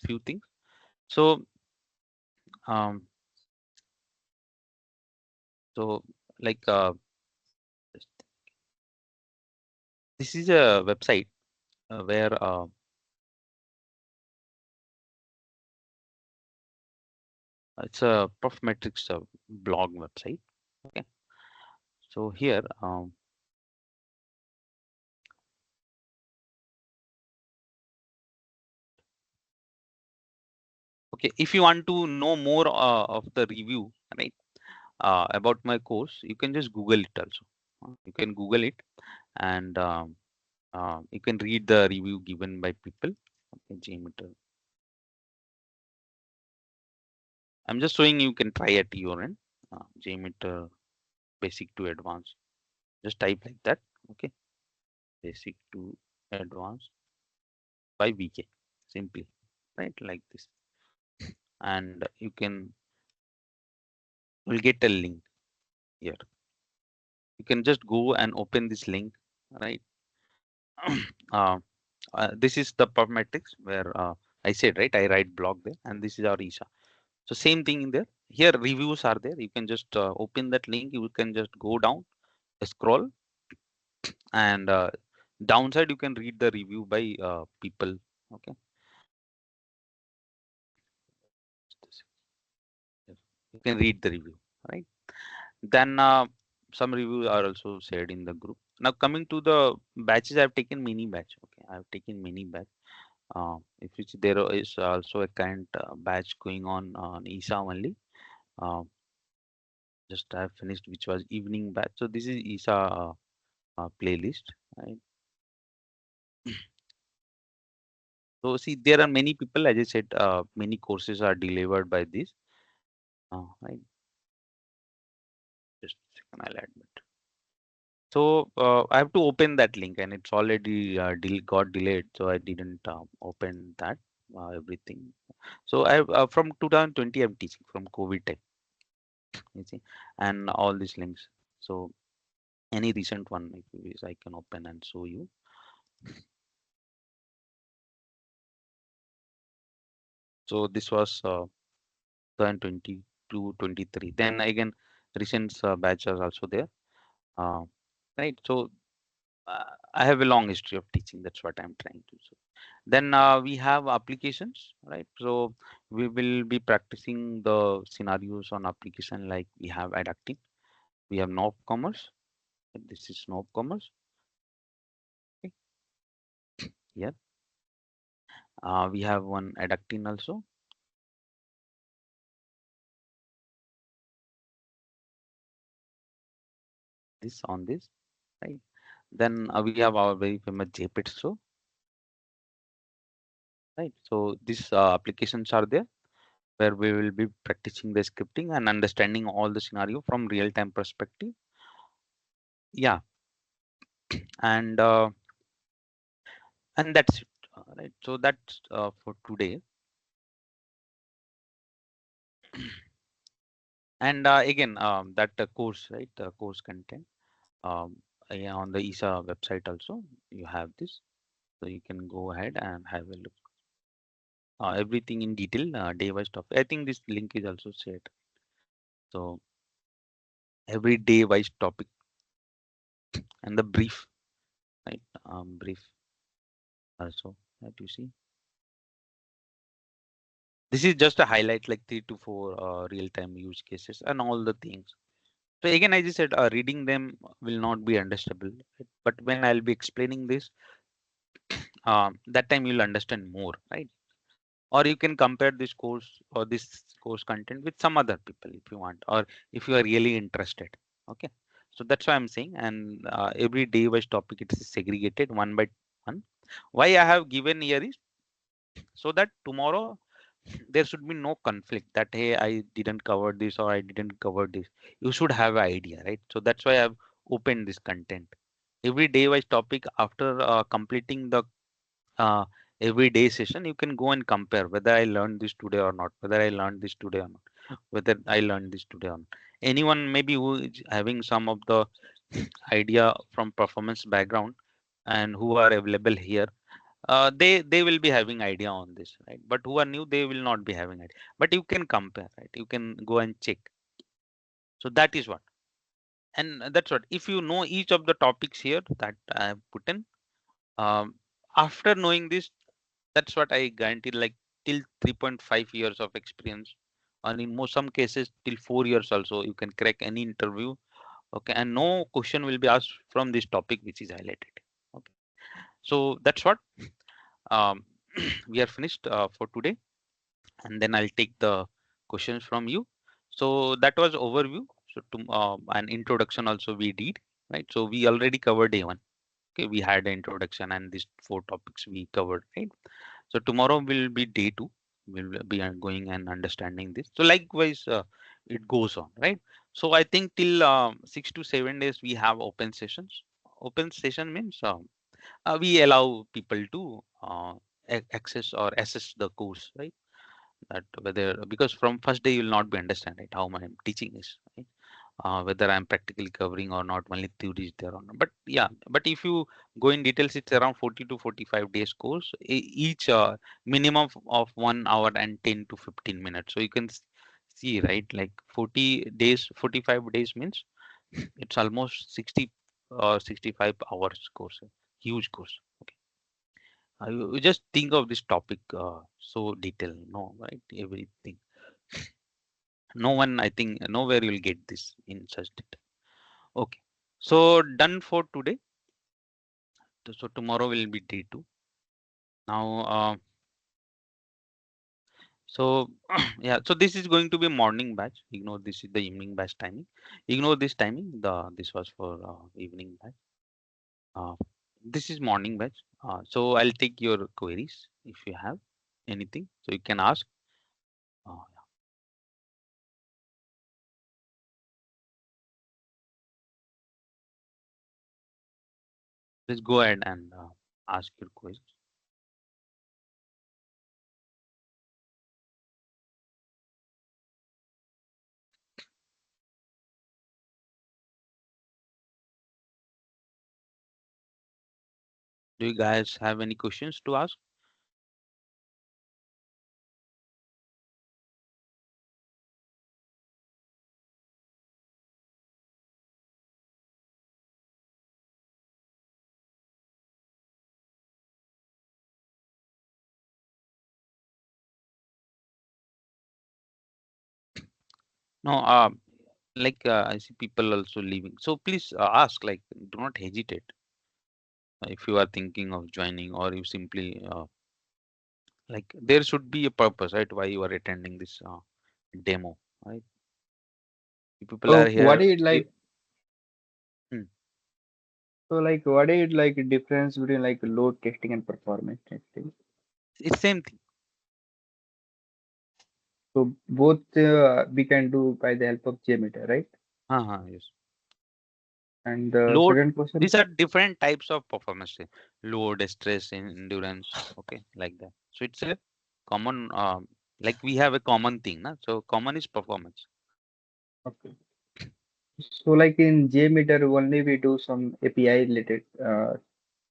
few things. So um, so like this is a website where it's a Profmetrics blog website. Okay, so here, okay, if you want to know more of the review, right, about my course, you can just Google it also. You can Google it, and you can read the review given by people. Okay, JMeter. I'm just showing you can try at your end. JMeter basic to advanced. Just type like that. Okay, basic to advanced by VK. Simply, right, like this, and you can will get a link here. You can just go and open this link, right? uh, this is the Pubmetrics where I said, right, I write blog there, and this is our Isha. So same thing in there. Here reviews are there. You can just open that link. You can just go down, scroll, and downside you can read the review by people. Okay, you can read the review, right? Then some reviews are also shared in the group. Now coming to the batches, I've taken mini batch. Okay, I've taken mini batch. If it's, there is also a current batch going on Isha only. Uh, just I have finished, which was evening batch. So this is Isha playlist. Right? So see, there are many people, as I said, many courses are delivered by this. Right? Just a second, I'll admit. So I have to open that link, and it's already got delayed, so I didn't open that everything. So I from 2020 I'm teaching from COVID time, you see, and all these links. So any recent one, if you wish, I can open and show you. So this was 2022, 23. Then again, recent batch is also there, uh, right? So I have a long history of teaching. That's what I'm trying to say. Then we have applications, right? So we will be practicing the scenarios on application, like we have adapting, we have Knob Commerce. This is Knob Commerce. Okay. Yeah. We have one adapting also. This on this, right? Then we have our very famous JPET show, right? So these applications are there where we will be practicing the scripting and understanding all the scenario from real-time perspective. Yeah, and that's it. Right. So that's for today. And again, that course, right? The course content. Yeah, on the Isha website also you have this, so you can go ahead and have a look. Everything in detail, day-wise topic. I think this link is also shared. So every day-wise topic and the brief, right? Brief also that you see. This is just a highlight, like 3 to 4 real-time use cases and all the things. So again, as I said, reading them will not be understandable, right? But when I'll be explaining this, that time you'll understand more, right? Or you can compare this course or this course content with some other people if you want, or if you are really interested. Okay, so that's why I'm saying, and every day wise topic it is segregated one by one. Why I have given here is so that tomorrow there should be no conflict that hey, I didn't cover this or I didn't cover this. You should have an idea, right? So that's why I've opened this content. Every day wise topic, after completing the uh, everyday session, you can go and compare whether I learned this today or not, whether I learned this today or not, whether I learned this today or not. Anyone maybe who is having some of the idea from performance background and who are available here, they will be having idea on this, right? But who are new, they will not be having idea. But you can compare, right? You can go and check. So that is what, and that's what. If you know each of the topics here that I have put in, um, after knowing this, that's what I guarantee, like till 3.5 years of experience, and in most some cases till 4 years also, you can crack any interview. Okay, and no question will be asked from this topic which is highlighted. Okay, so that's what um, we are finished for today, and then I'll take the questions from you. So that was overview. So to an introduction also we did, right? So we already covered day one. Okay, we had an introduction and these 4 topics we covered, right? So tomorrow will be day two. We'll be going and understanding this. So likewise, it goes on, right? So I think till 6 to 7 days we have open sessions. Open session means we allow people to access or assess the course, right? That whether, because from first day you will not be understand, right, how my teaching is, right? Whether I'm practically covering or not, only theory is there or not. But yeah, but if you go in details, it's around 40 to 45 days course, each minimum of 1 hour and 10 to 15 minutes. So you can see, right, like 40 days, 45 days means it's almost 60 or 65 hours course, huge course. Okay. You just think of this topic so detailed, no, right? Everything. No one, I think, nowhere you'll get this in such detail. Okay. So done for today. So tomorrow will be day two. Now, so yeah, so this is going to be morning batch. Ignore this is the evening batch timing. Ignore this timing. This was for evening batch. Uh, this is morning batch. So I'll take your queries if you have anything. So you can ask. Uh, Please go ahead and ask your questions. Do you guys have any questions to ask? No, like I see people also leaving. So please ask, like, do not hesitate if you are thinking of joining, or you simply like there should be a purpose, right? Why you are attending this demo, right? If people are
So what
here,
is
you,
like
hmm,
what is like difference between like load testing and performance testing?
it's same thing.
So both we can do by the help of JMeter, right?
Yes.
And the
Load,
second question,
these are different types of performance. Load, stress, endurance, okay, like that. So it's a common, like we have a common thing, na? So common is performance.
okay. So like in JMeter only we do some API related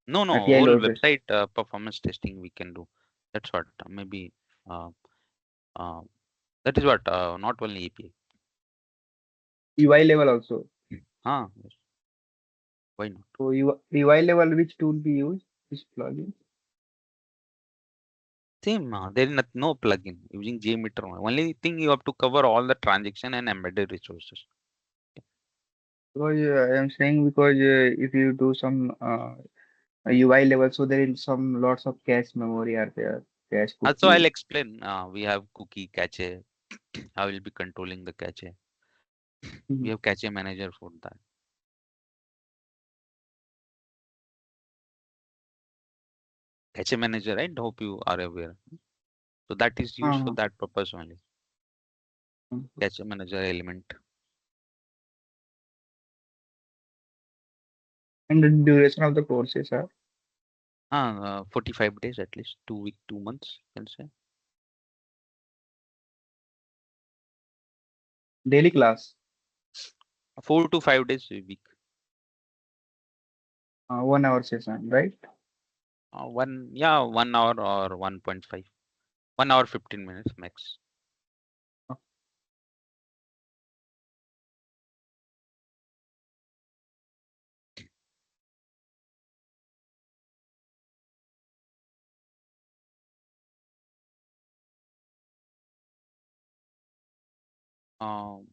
No, no,
API
whole
load test.
website performance testing we can do. That's what maybe uh, uh, that is what not only API.
UI level also.
Yes, why not?
So UI level, which tool we use? This plugin.
Same, there is no plugin using JMeter. Only thing you have to cover all the transaction and embedded resources.
Because I am saying because if you do some UI level, so there is some lots of cache memory are there, cache
So I'll
cookie.
explain. We have cookie cache. I will be controlling the cache. We
Mhm.
have cache manager for that. Cache manager, right? Hope you are aware. So that is used for
Uh-huh.
that purpose only.
Mhm.
Cache manager element.
And the duration of the courses are
45 days at least, 2 week, 2 months, you can say.
daily class,
4 to 5 days a week.
1 hour session, right?
Yeah, 1 hour or 1.5. 1 hour, 15 minutes max. Um,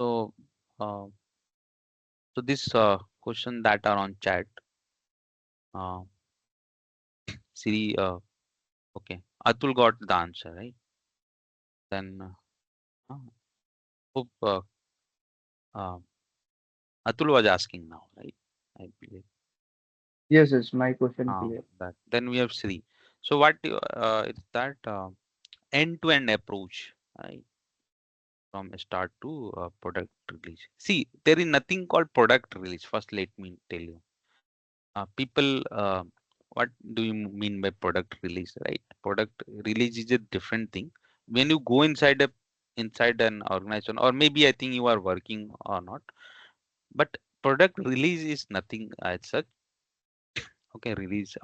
so, uh, so this question that are on chat, uh, Siri, okay, Atul got the answer, right? Then, hope uh, Atul was asking now, right? I believe.
Yes, yes, my question clear.
That. Then we have Sri. So what is that end-to-end approach, right? From start to product release. See, there is nothing called product release. First, let me tell you. People, what do you mean by product release, right? Product release is a different thing. When you go inside an organization, or maybe I think you are working or not, but product release is nothing as such. Okay, release.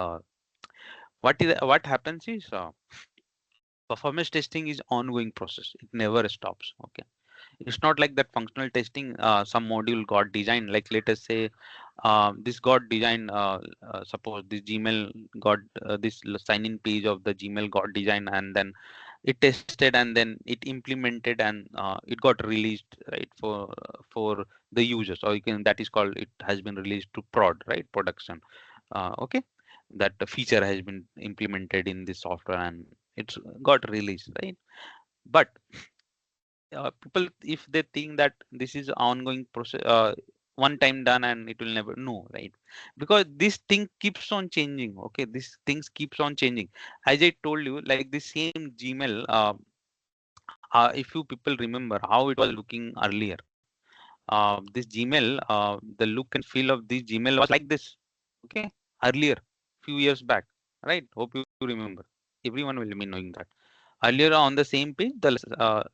What happens is performance testing is ongoing process. It never stops. Okay, it's not like that functional testing. Some module got designed. Like let us say, this got designed. Suppose this Gmail got this sign-in page of the Gmail got designed, and then it tested, and then it implemented, and it got released, right, for the users, or you can, that is called, it has been released to prod, right, production. Okay, that the feature has been implemented in this software and it's got released, right? But people, if they think that this is ongoing process, one time done and it will never, no, right? Because this thing keeps on changing. Okay, this things keeps on changing. As I told you, like the same Gmail, if you people remember how it was looking earlier, this Gmail, the look and feel of this Gmail was like this. Okay, earlier, few years back, right? Hope you remember. Everyone will be knowing that. Earlier on the same page, the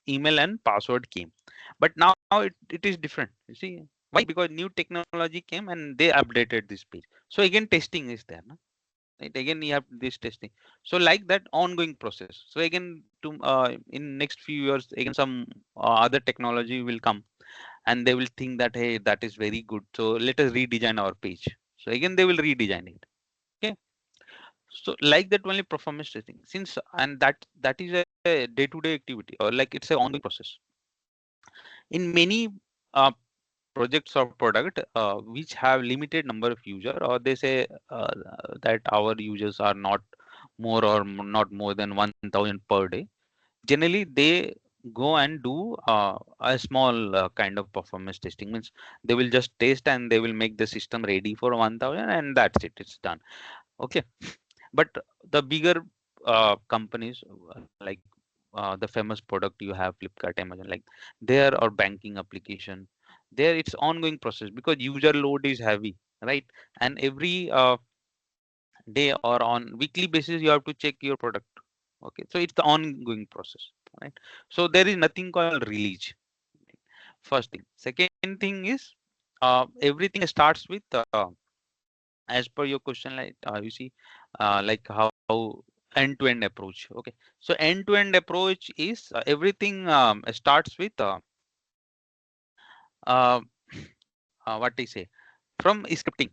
email and password came, but now it is different. You see why? Because new technology came and they updated this page. So again, testing is there, no? Right? Again, you have this testing. So like that ongoing process. So again, to in next few years, again some other technology will come and they will think that, hey, that is very good, so let us redesign our page. So again they will redesign it. Okay, so like that only performance testing, since, and that is a day-to-day activity, or like it's a ongoing process in many uh, projects or product which have limited number of user, or they say that our users are not more or not more than 1000 per day. Generally they go and do a small kind of performance testing, means they will just test and they will make the system ready for 1000 and that's it, it's done. Okay, but the bigger companies, like the famous product you have, Flipkart, Amazon, like there, or banking application, there it's ongoing process because user load is heavy, right? And every day or on weekly basis you have to check your product. Okay, so it's the ongoing process, right? So there is nothing called release. First thing. Second thing is everything starts with as per your question, like you see like how end-to-end approach. Okay, so end-to-end approach is everything starts with uh, what I say, from scripting.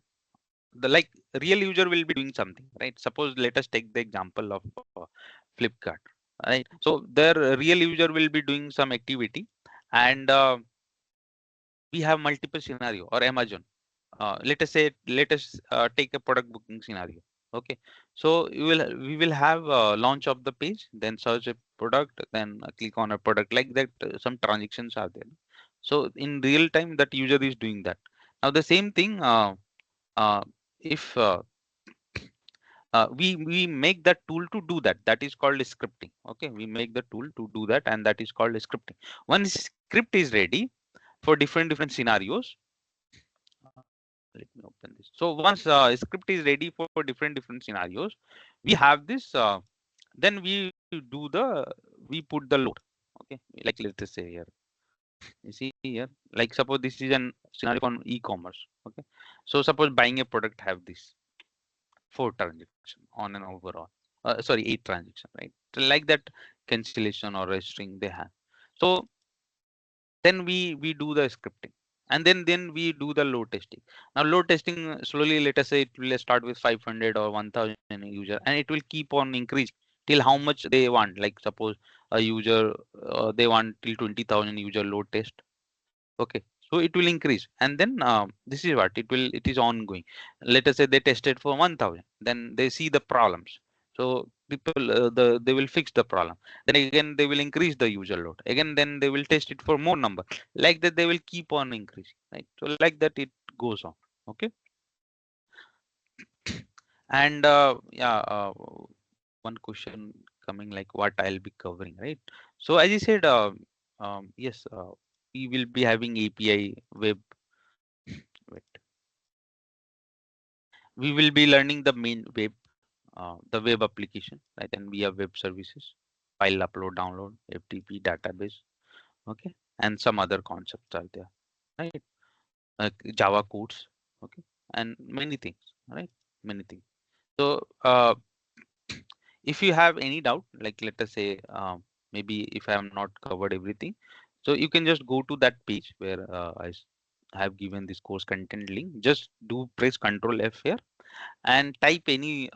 The like real user will be doing something, right? Suppose let us take the example of Flipkart, right? So their real user will be doing some activity, and we have multiple scenario, or Amazon. Let us say, let us take a product booking scenario. Okay, so we will have launch of the page, then search a product, then click on a product, like that. Some transactions are there. So in real time, that user is doing that. Now the same thing. Uh, if we make that tool to do that, that is called scripting. Okay, we make the tool to do that, and that is called scripting. Once script is ready for different scenarios, let me open this. So once script is ready for different scenarios, we have this. Then we do the we put the load. Okay, like let us say here. You see here, like suppose this is an scenario on e-commerce. Okay, so suppose buying a product have this 4 transaction on an overall. Sorry, 8 transaction, right? So like that cancellation or registering they have. So then we do the scripting, and then we do the load testing. Now load testing slowly, let us say it will start with 500 or 1000 user, and it will keep on increasing till how much they want. Like suppose a user they want till 20,000 user load test. Okay, so it will increase, and then this is what it is ongoing. Let us say they tested for 1000, then they see the problems. So people they will fix the problem. Then again they will increase the user load. Again then they will test it for more number. Like that they will keep on increasing, right? So like that it goes on. Okay, and yeah, one question coming like what I'll be covering, right? So as you said, yes, we will be having API web. Wait. We will be learning the main web, the web application, right? And we have web services, file upload, download, FTP, database, okay, and some other concepts are there, right? Java codes, okay, and many things, right? Many things. So if you have any doubt, like let us say, maybe if I have not covered everything, so you can just go to that page where have given this course content link. Just do press Control F here and type any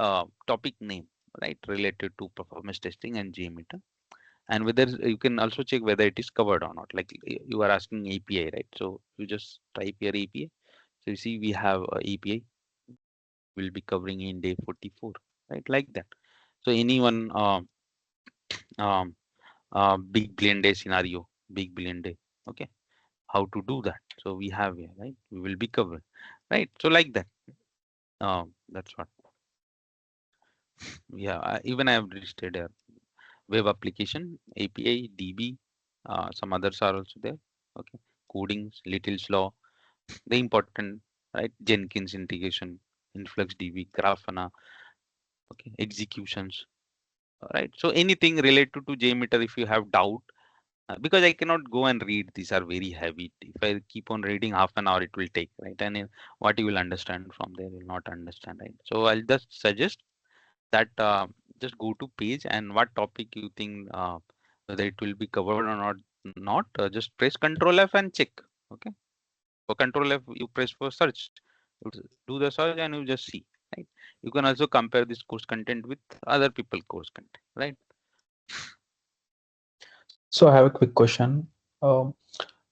topic name, right, related to performance testing and JMeter, and whether you can also check whether it is covered or not. Like you are asking API, right? So you just type here API. So you see we have API will be covering in day 44, right? Like that. So anyone um, big billion day scenario, big billion day, okay, how to do that? So we have here, right? We will be covering, right? So like that. That's what. Yeah, even I have listed here. Web application, API, DB, some others are also there. Okay, codings, little slow, the important, right? Jenkins integration, InfluxDB, Grafana, okay, executions, right? So anything related to JMeter, if you have doubt, because I cannot go and read, these are very heavy. If I keep on reading half an hour, it will take, right? And what you will understand from there, you will not understand, right? So I'll just suggest that just go to page, and what topic you think whether it will be covered or not, just press Control F and check. Okay, for Control F you press for search. You do the search and you just see, right? You can also compare this course content with other people course content, right?
So I have a quick question. Um,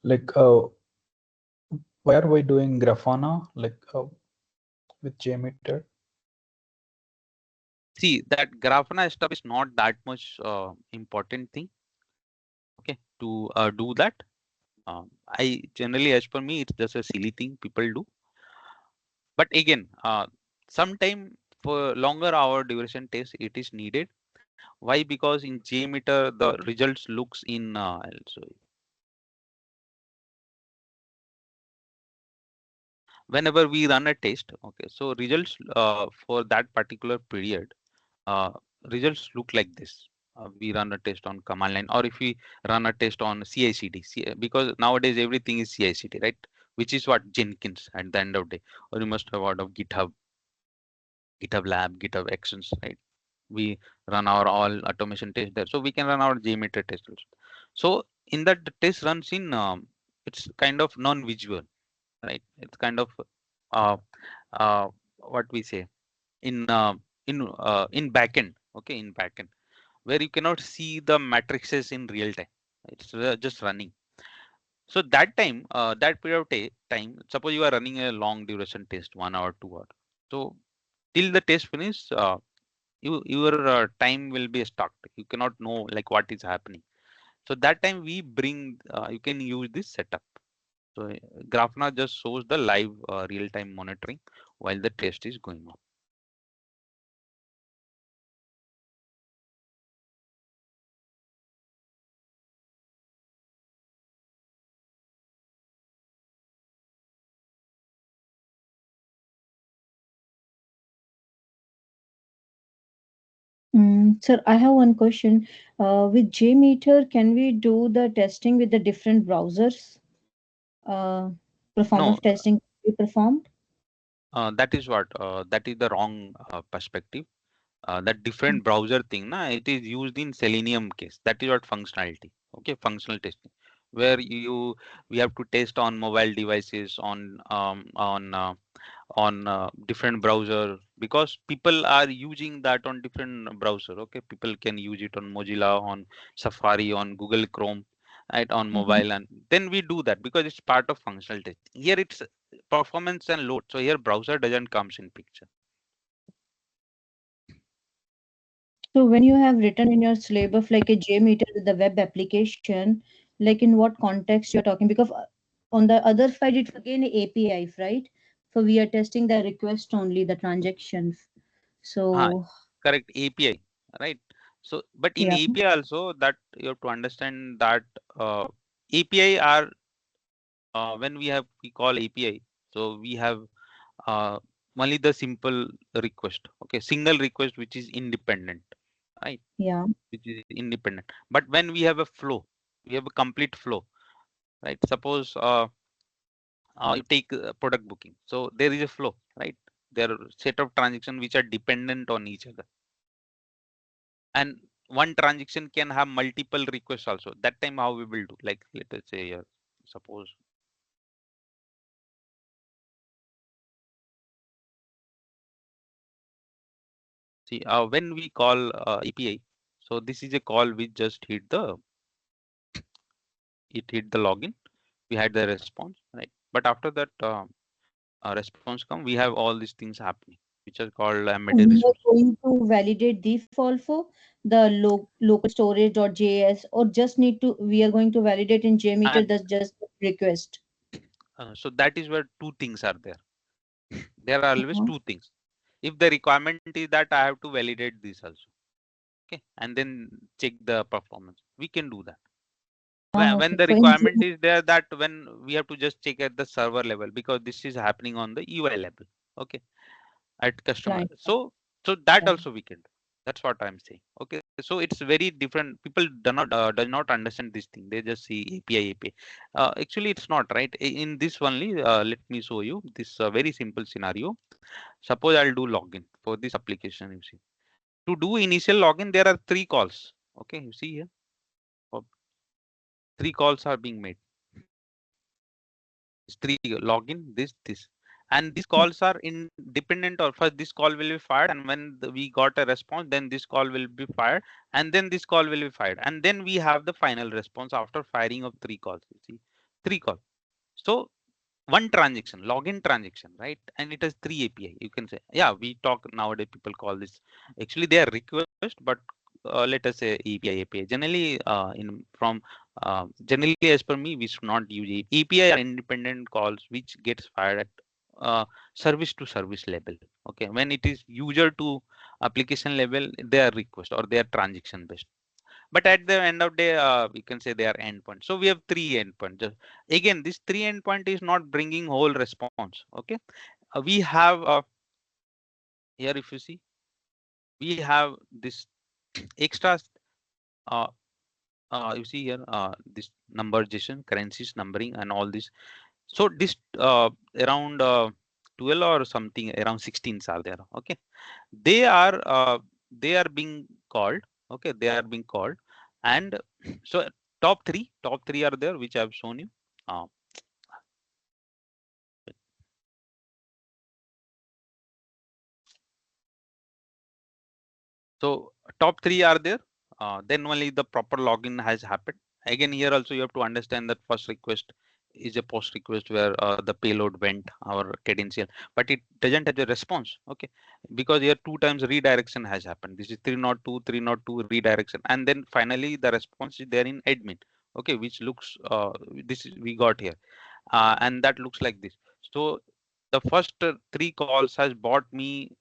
like, why are we doing Grafana like with JMeter?
See, that Grafana stuff is not that much important thing, okay, to do that. I generally, as per me, it's just a silly thing people do. But again, sometime for longer hour duration test, it is needed. Why? Because in JMeter the results looks in also whenever we run a test. Okay, so results for that particular period, uh, results look like this. We run a test on command line, or if we run a test on CI/CD, because nowadays everything is CI/CD, right? Which is what Jenkins at the end of the day, or you must have heard of GitHub, GitHub Lab, GitHub Actions, right? We run our all automation test there, so we can run our JMeter test also. So in that the test runs in, it's kind of non-visual, right? It's kind of uh, uh, what we say in in backend, okay, in backend where you cannot see the matrices in real time. It's just running. So that time, that period of time, suppose you are running a long duration test, 1 hour, 2 hour. So till the test finish, your time will be stuck. You cannot know like what is happening. So that time we bring, you can use this setup. So Grafana just shows the live real time monitoring while the test is going on.
Sir, I have one question. With JMeter, can we do the testing with the different browsers? Performance
No,
testing can be performed?
that is what that is the wrong perspective. That different browser thing, na, it is used in Selenium case. That is what functionality. Okay, functional testing, where we have to test on mobile devices, on different browser, because people are using that on different browser. Okay, people can use it on Mozilla, on Safari, on Google Chrome, right, on
Mhm.
mobile, and then we do that because it's part of functional testing. Here it's performance and load, so here browser doesn't comes in picture.
So when you have written in your syllabus like a JMeter with the web application, like in what context you're talking? Because on the other side, it's again API, right? So we are testing the request only, the transactions.
Ah,
So
correct, API, right? So, but in
yeah,
API also that you have to understand that API are when we call API, so we have uh, only the simple request, okay, single request which is independent, right?
yeah.
Which is independent. But when we have a flow, we have a complete flow, right? Suppose you take product booking, so there is a flow, right? There are set of transactions which are dependent on each other, and one transaction can have multiple requests also. That time how we will do, like let us say here, suppose see when we call API, so this is a call which just hit the, it hit the login, we had the response, right? But after that response come, we have all these things happening which are called embedded
We are
resource.
going to validate this also, the local storage.js, or just need to, we are going to validate in JMeter
And
that's just request.
so that is where two things are there. There are always
Uh-huh.
two things. If the requirement is that I have to validate this also, okay, and then check the performance, we can do that. When
Okay.
the
So in
requirement is there, that when we have to just check at the server level, because this is happening on the UI level, okay, at customer.
client.
So that
Yeah.
also we can do. That's what I'm saying. Okay, so it's very different. People do not understand this thing. They just see API. Actually it's not right. In this only, let me show you this very simple scenario. Suppose I'll do login for this application. You see, to do initial login there are three calls. Okay, you see here, uh, three calls are being made. These three, login, this, and these
Yeah.
calls are independent. Or first this call will be fired, and when we got a response, then this call will be fired, and then this call will be fired, and then we have the final response after firing of three calls. You see, three calls. So one transaction, login transaction, right? And it has three API. You can say, yeah, we talk nowadays. People call this, actually they are request, but let us say API. Generally, in from generally as per me, we should not use API are independent calls which gets fired at service to service level. Okay, when it is user to application level, they are request or they are transaction based. But at the end of the day, we can say they are endpoint. So we have three endpoints. Again, this three endpoint is not bringing whole response. Okay, we have here, if you see, we have this extra. Uh, you see here, this numberization, currencies, numbering, and all this. So this around 12 or something, around 16s are there. Okay, they are being called. Okay, they are being called, and so top three are there, which I have shown you. Uh, so top three are there. Then only the proper login has happened. Again, here also you have to understand that first request is a post request where the payload went our credential, but it doesn't have a response. Okay, because here two times redirection has happened. This is 302 redirection, and then finally the response is there in admin. Okay, which looks this is we got here, and that looks like this. So the first three calls has bought me.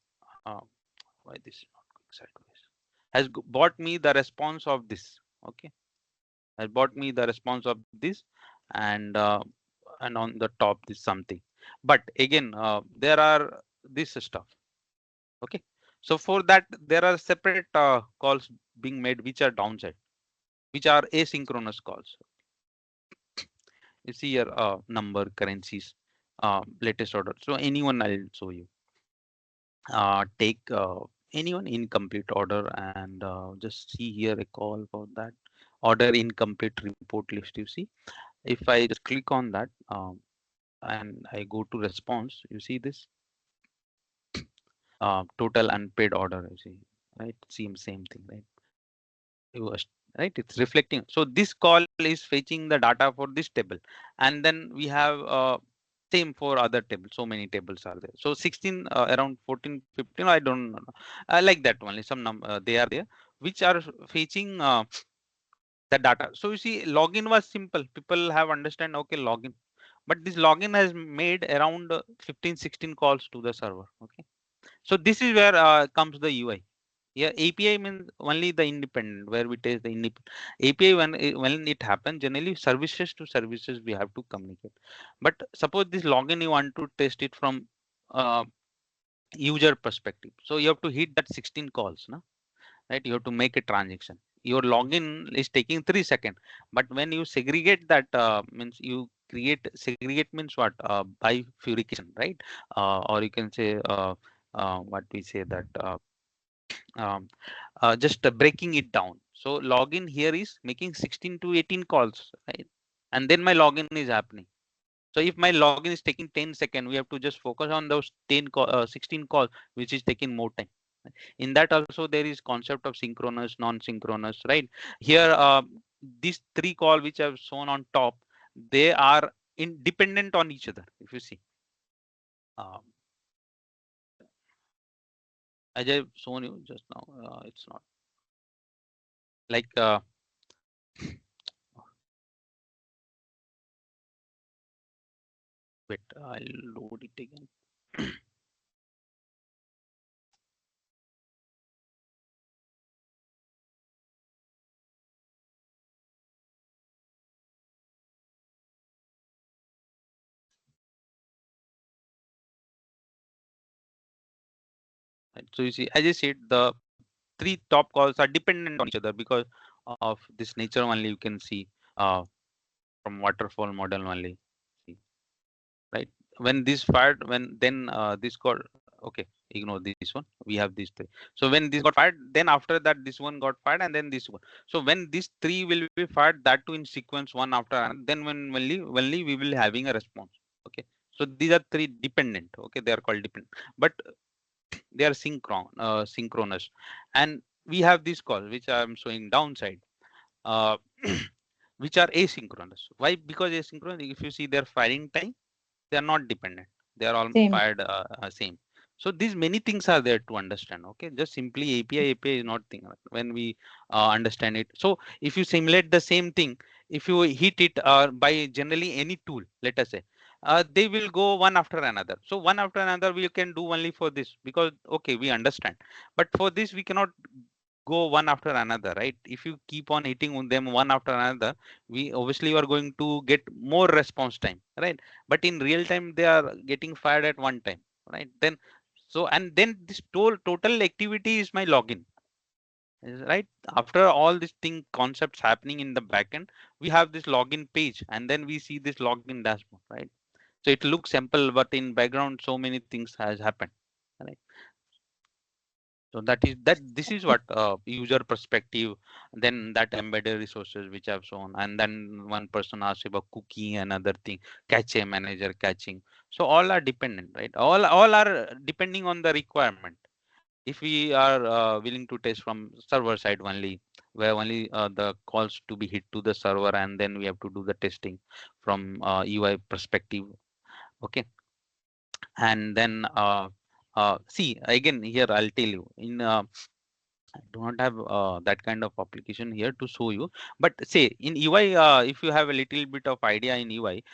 Why this is not going sideways? Has bought me the response of this. Okay, has bought me the response of this, and on the top is something. But again, there are this stuff. Okay, so for that there are separate calls being made which are downside, which are asynchronous calls. You see here, number, currencies, latest order. So anyone I'll show you. Take anyone incomplete order, and just see here a call for that order incomplete report list. You see, if I just click on that and I go to response, you see this total unpaid order. You see, right? Same thing, right? It was right. It's reflecting. So this call is fetching the data for this table, and then we have same for other tables. So many tables are there. So 16, around 14, 15. I don't know. I like that only. Some they are there, which are fetching the data. So you see, login was simple. People have understand. Okay, login. But this login has made around 15, 16 calls to the server. Okay. So this is where comes the UI. Yeah, API means only the independent, where we test the independent API. When it happens, generally services to services we have to communicate. But suppose this login you want to test it from uh, user perspective, so you have to hit that 16 calls, no? Right? You have to make a transaction. Your login is taking 3 seconds, but when you segregate that, means you create segregate means what? Bifurcation, right? Or you can say what we say that. Um, just breaking it down. So login here is making 16 to 18 calls, right? And then my login is happening. So if my login is taking 10 seconds, we have to just focus on those 16 calls, which is taking more time. In that also there is concept of synchronous, non-synchronous, right? Here, these three call which I've shown on top, they are independent on each other. If you see, um, as I've shown you just now, it's not like wait, I'll load it again. Right. So you see, as I said, the three top calls are dependent on each other because of this nature only. You can see from waterfall model only. See, right? When this fired, when then this got okay. Ignore this one. We have these three. So when this got fired, then after that this one got fired, and then this one. So when these three will be fired, that too in sequence one after, and then when only we will having a response. Okay. So these are three dependent. Okay, they are called dependent, but they are synchronous, and we have these calls which I am showing downside, uh, which are asynchronous. Why? Because asynchronous, if you see their firing time, they are not dependent, they are all
Same.
fired same. So these many things are there to understand. Okay, just simply API is not thing when we understand it. So if you simulate the same thing, if you hit it by generally any tool, let us say they will go one after another. So one after another we can do only for this, because okay, we understand, but for this we cannot go one after another, right? If you keep on hitting them one after another, we obviously are going to get more response time, right? But in real time they are getting fired at one time, right? Then so, and then this total activity is my login, right? After all these thing concepts happening in the backend, we have this login page, and then we see this login dashboard, right? So it looks simple, but in background so many things has happened, right? So this is what user perspective, then that embedded resources which I've shown, and then one person asked about cookie, another thing, cache manager caching. So all are dependent, right? All are depending on the requirement. If we are willing to test from server side only, where only the calls to be hit to the server, and then we have to do the testing from UI perspective. Okay, and then see again here I'll tell you in I do not have that kind of application here to show you, but say in UI, if you have a little bit of idea in UI,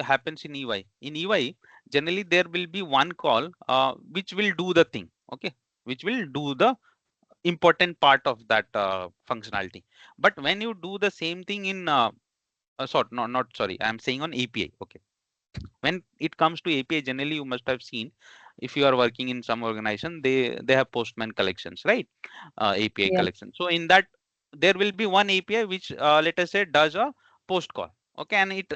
happens in UI? In UI, generally there will be one call which will do the thing, okay, which will do the important part of that functionality. But when you do the same thing in sorry, not sorry, I'm saying on API, okay. When it comes to API, generally you must have seen, if you are working in some organization, they have postman collections, right? API
Yeah.
collection. So in that there will be one API which let us say does a post call, okay, and it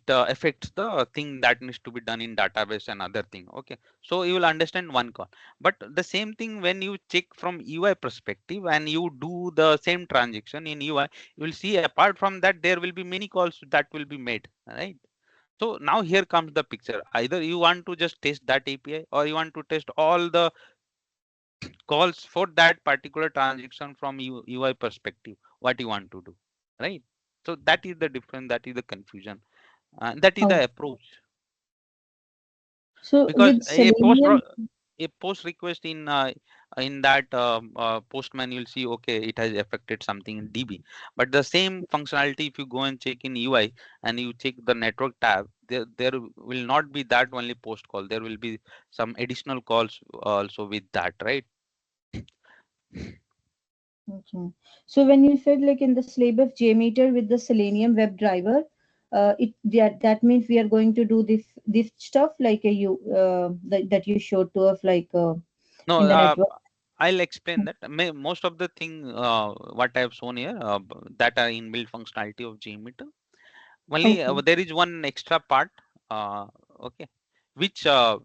affects the thing that needs to be done in database and other thing, okay. So you will understand one call, but the same thing when you check from UI perspective and you do the same transaction in UI, you will see apart from that there will be many calls that will be made, right? So now here comes the picture. Either you want to just test that API, or you want to test all the calls for that particular transaction from UI perspective. What you want to do, right? So that is the difference. That is the confusion. That is
Oh,
the approach.
so
Because
with Selenium,
a post request in that postman, you'll see okay, it has affected something in DB, but the same functionality if you go and check in UI and you check the network tab, there will not be that only post call, there will be some additional calls also with that, right?
okay. So when you said like in the slab of JMeter with the Selenium web driver, that means we are going to do this stuff like that you showed to us like
No,
in the network.
I'll explain that. Most of the thing what I have shown here that are inbuilt functionality of JMeter. Only
Okay.
there is one extra part, uh, okay, which for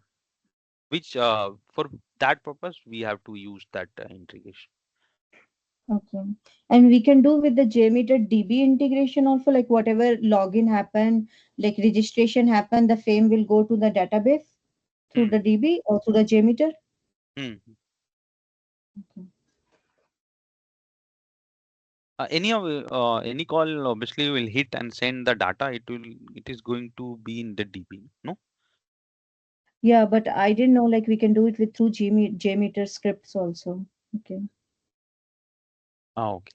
that purpose we have to use that integration.
Okay. And we can do with the JMeter DB integration also, like whatever login happen, like registration happen, the same will go to the database through the
Hmm.
DB or through the JMeter.
Hmm.
Okay.
Any call obviously will hit and send the data. It is going to be in the DB. No.
Yeah, but I didn't know like we can do it with through JMeter scripts also. Okay.
Ah, okay.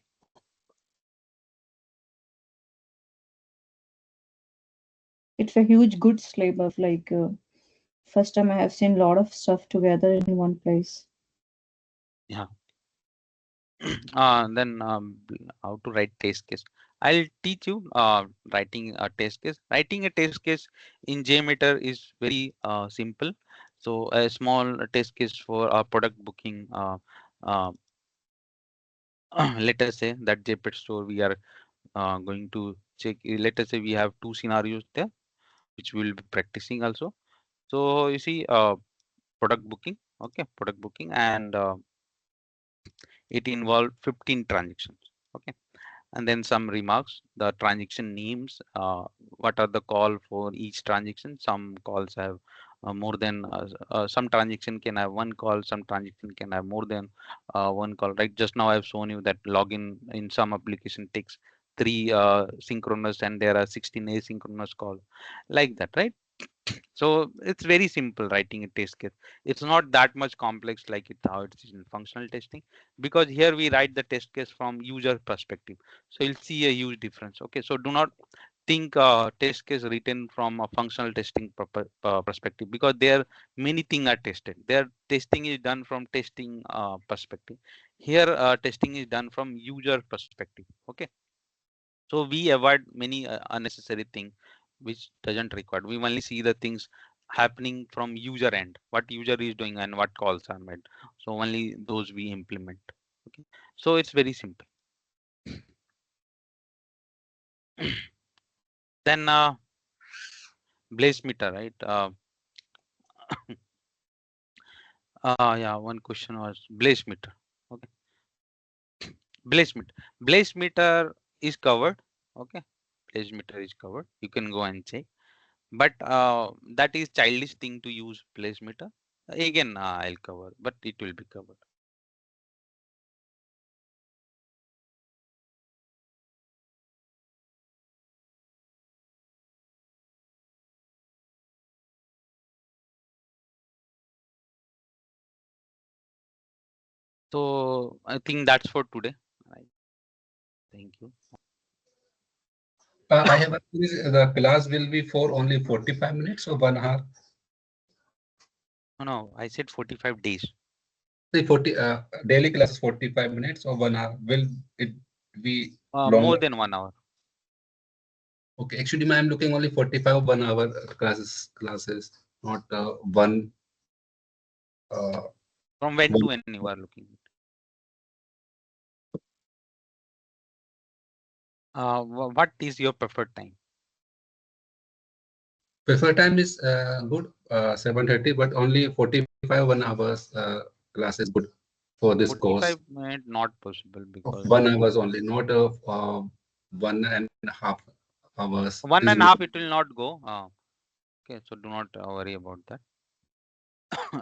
It's a huge good slab of like first time I have seen a lot of stuff together in one place.
Yeah. Then how to write test case. I'll teach you writing a test case. Writing a test case in JMeter is very simple. So a small test case for a product booking. Uh, let us say that JPET store we are going to check. Let us say we have two scenarios there, which we will be practicing also. So you see, product booking. Okay, product booking, and it involved 15 transactions. Okay, and then some remarks, the transaction names, what are the call for each transaction. Some calls have more than some transaction can have one call, some transaction can have more than one call, right? Just now I've shown you that login in some application takes three synchronous and there are 16 asynchronous call, like that, right? So it's very simple writing a test case. It's not that much complex like it how it is in functional testing, because here we write the test case from user perspective. So you'll see a huge difference. Okay, so do not think test case written from a functional testing perspective, because there many things are tested. Their testing is done from testing perspective. Here testing is done from user perspective. Okay, so we avoid many unnecessary thing which doesn't require. We only see the things happening from user end, what user is doing and what calls are made. So only those we implement. Okay, so it's very simple. Then blaze meter, right? Yeah, one question was blaze meter. Okay, blaze meter. Blaze meter is covered. Okay, blaze meter is covered. You can go and check. But that is childish thing to use blaze meter. Again, I'll cover, but it will be covered. So I think that's for today. Right. Thank you.
I have asked the class will be for only 45 minutes or 1 hour?
No, I said 45 days.
The 40 daily class is 45 minutes or 1 hour. Will it be
More
longer?
than 1 hour.
Okay, actually, I'm looking only 45 1 hour classes, not one.
From when
One.
to when you are looking? What is your preferred time?
Preferred time is good, 7:30, but only 45 1 hours class is good for this course.
45 minutes not possible because
1 hours only, not 1.5 hours.
1.5 it will not go. Okay, so do not worry about that.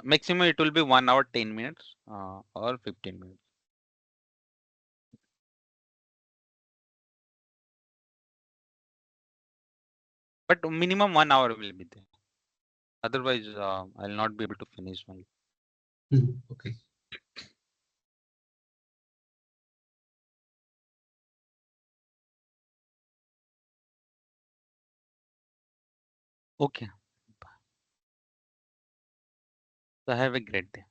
Maximum it will be 1 hour 10 minutes or 15 minutes. But minimum 1 hour will be there. Otherwise, I'll not be able to finish one.
Okay.
Okay. So have a great day.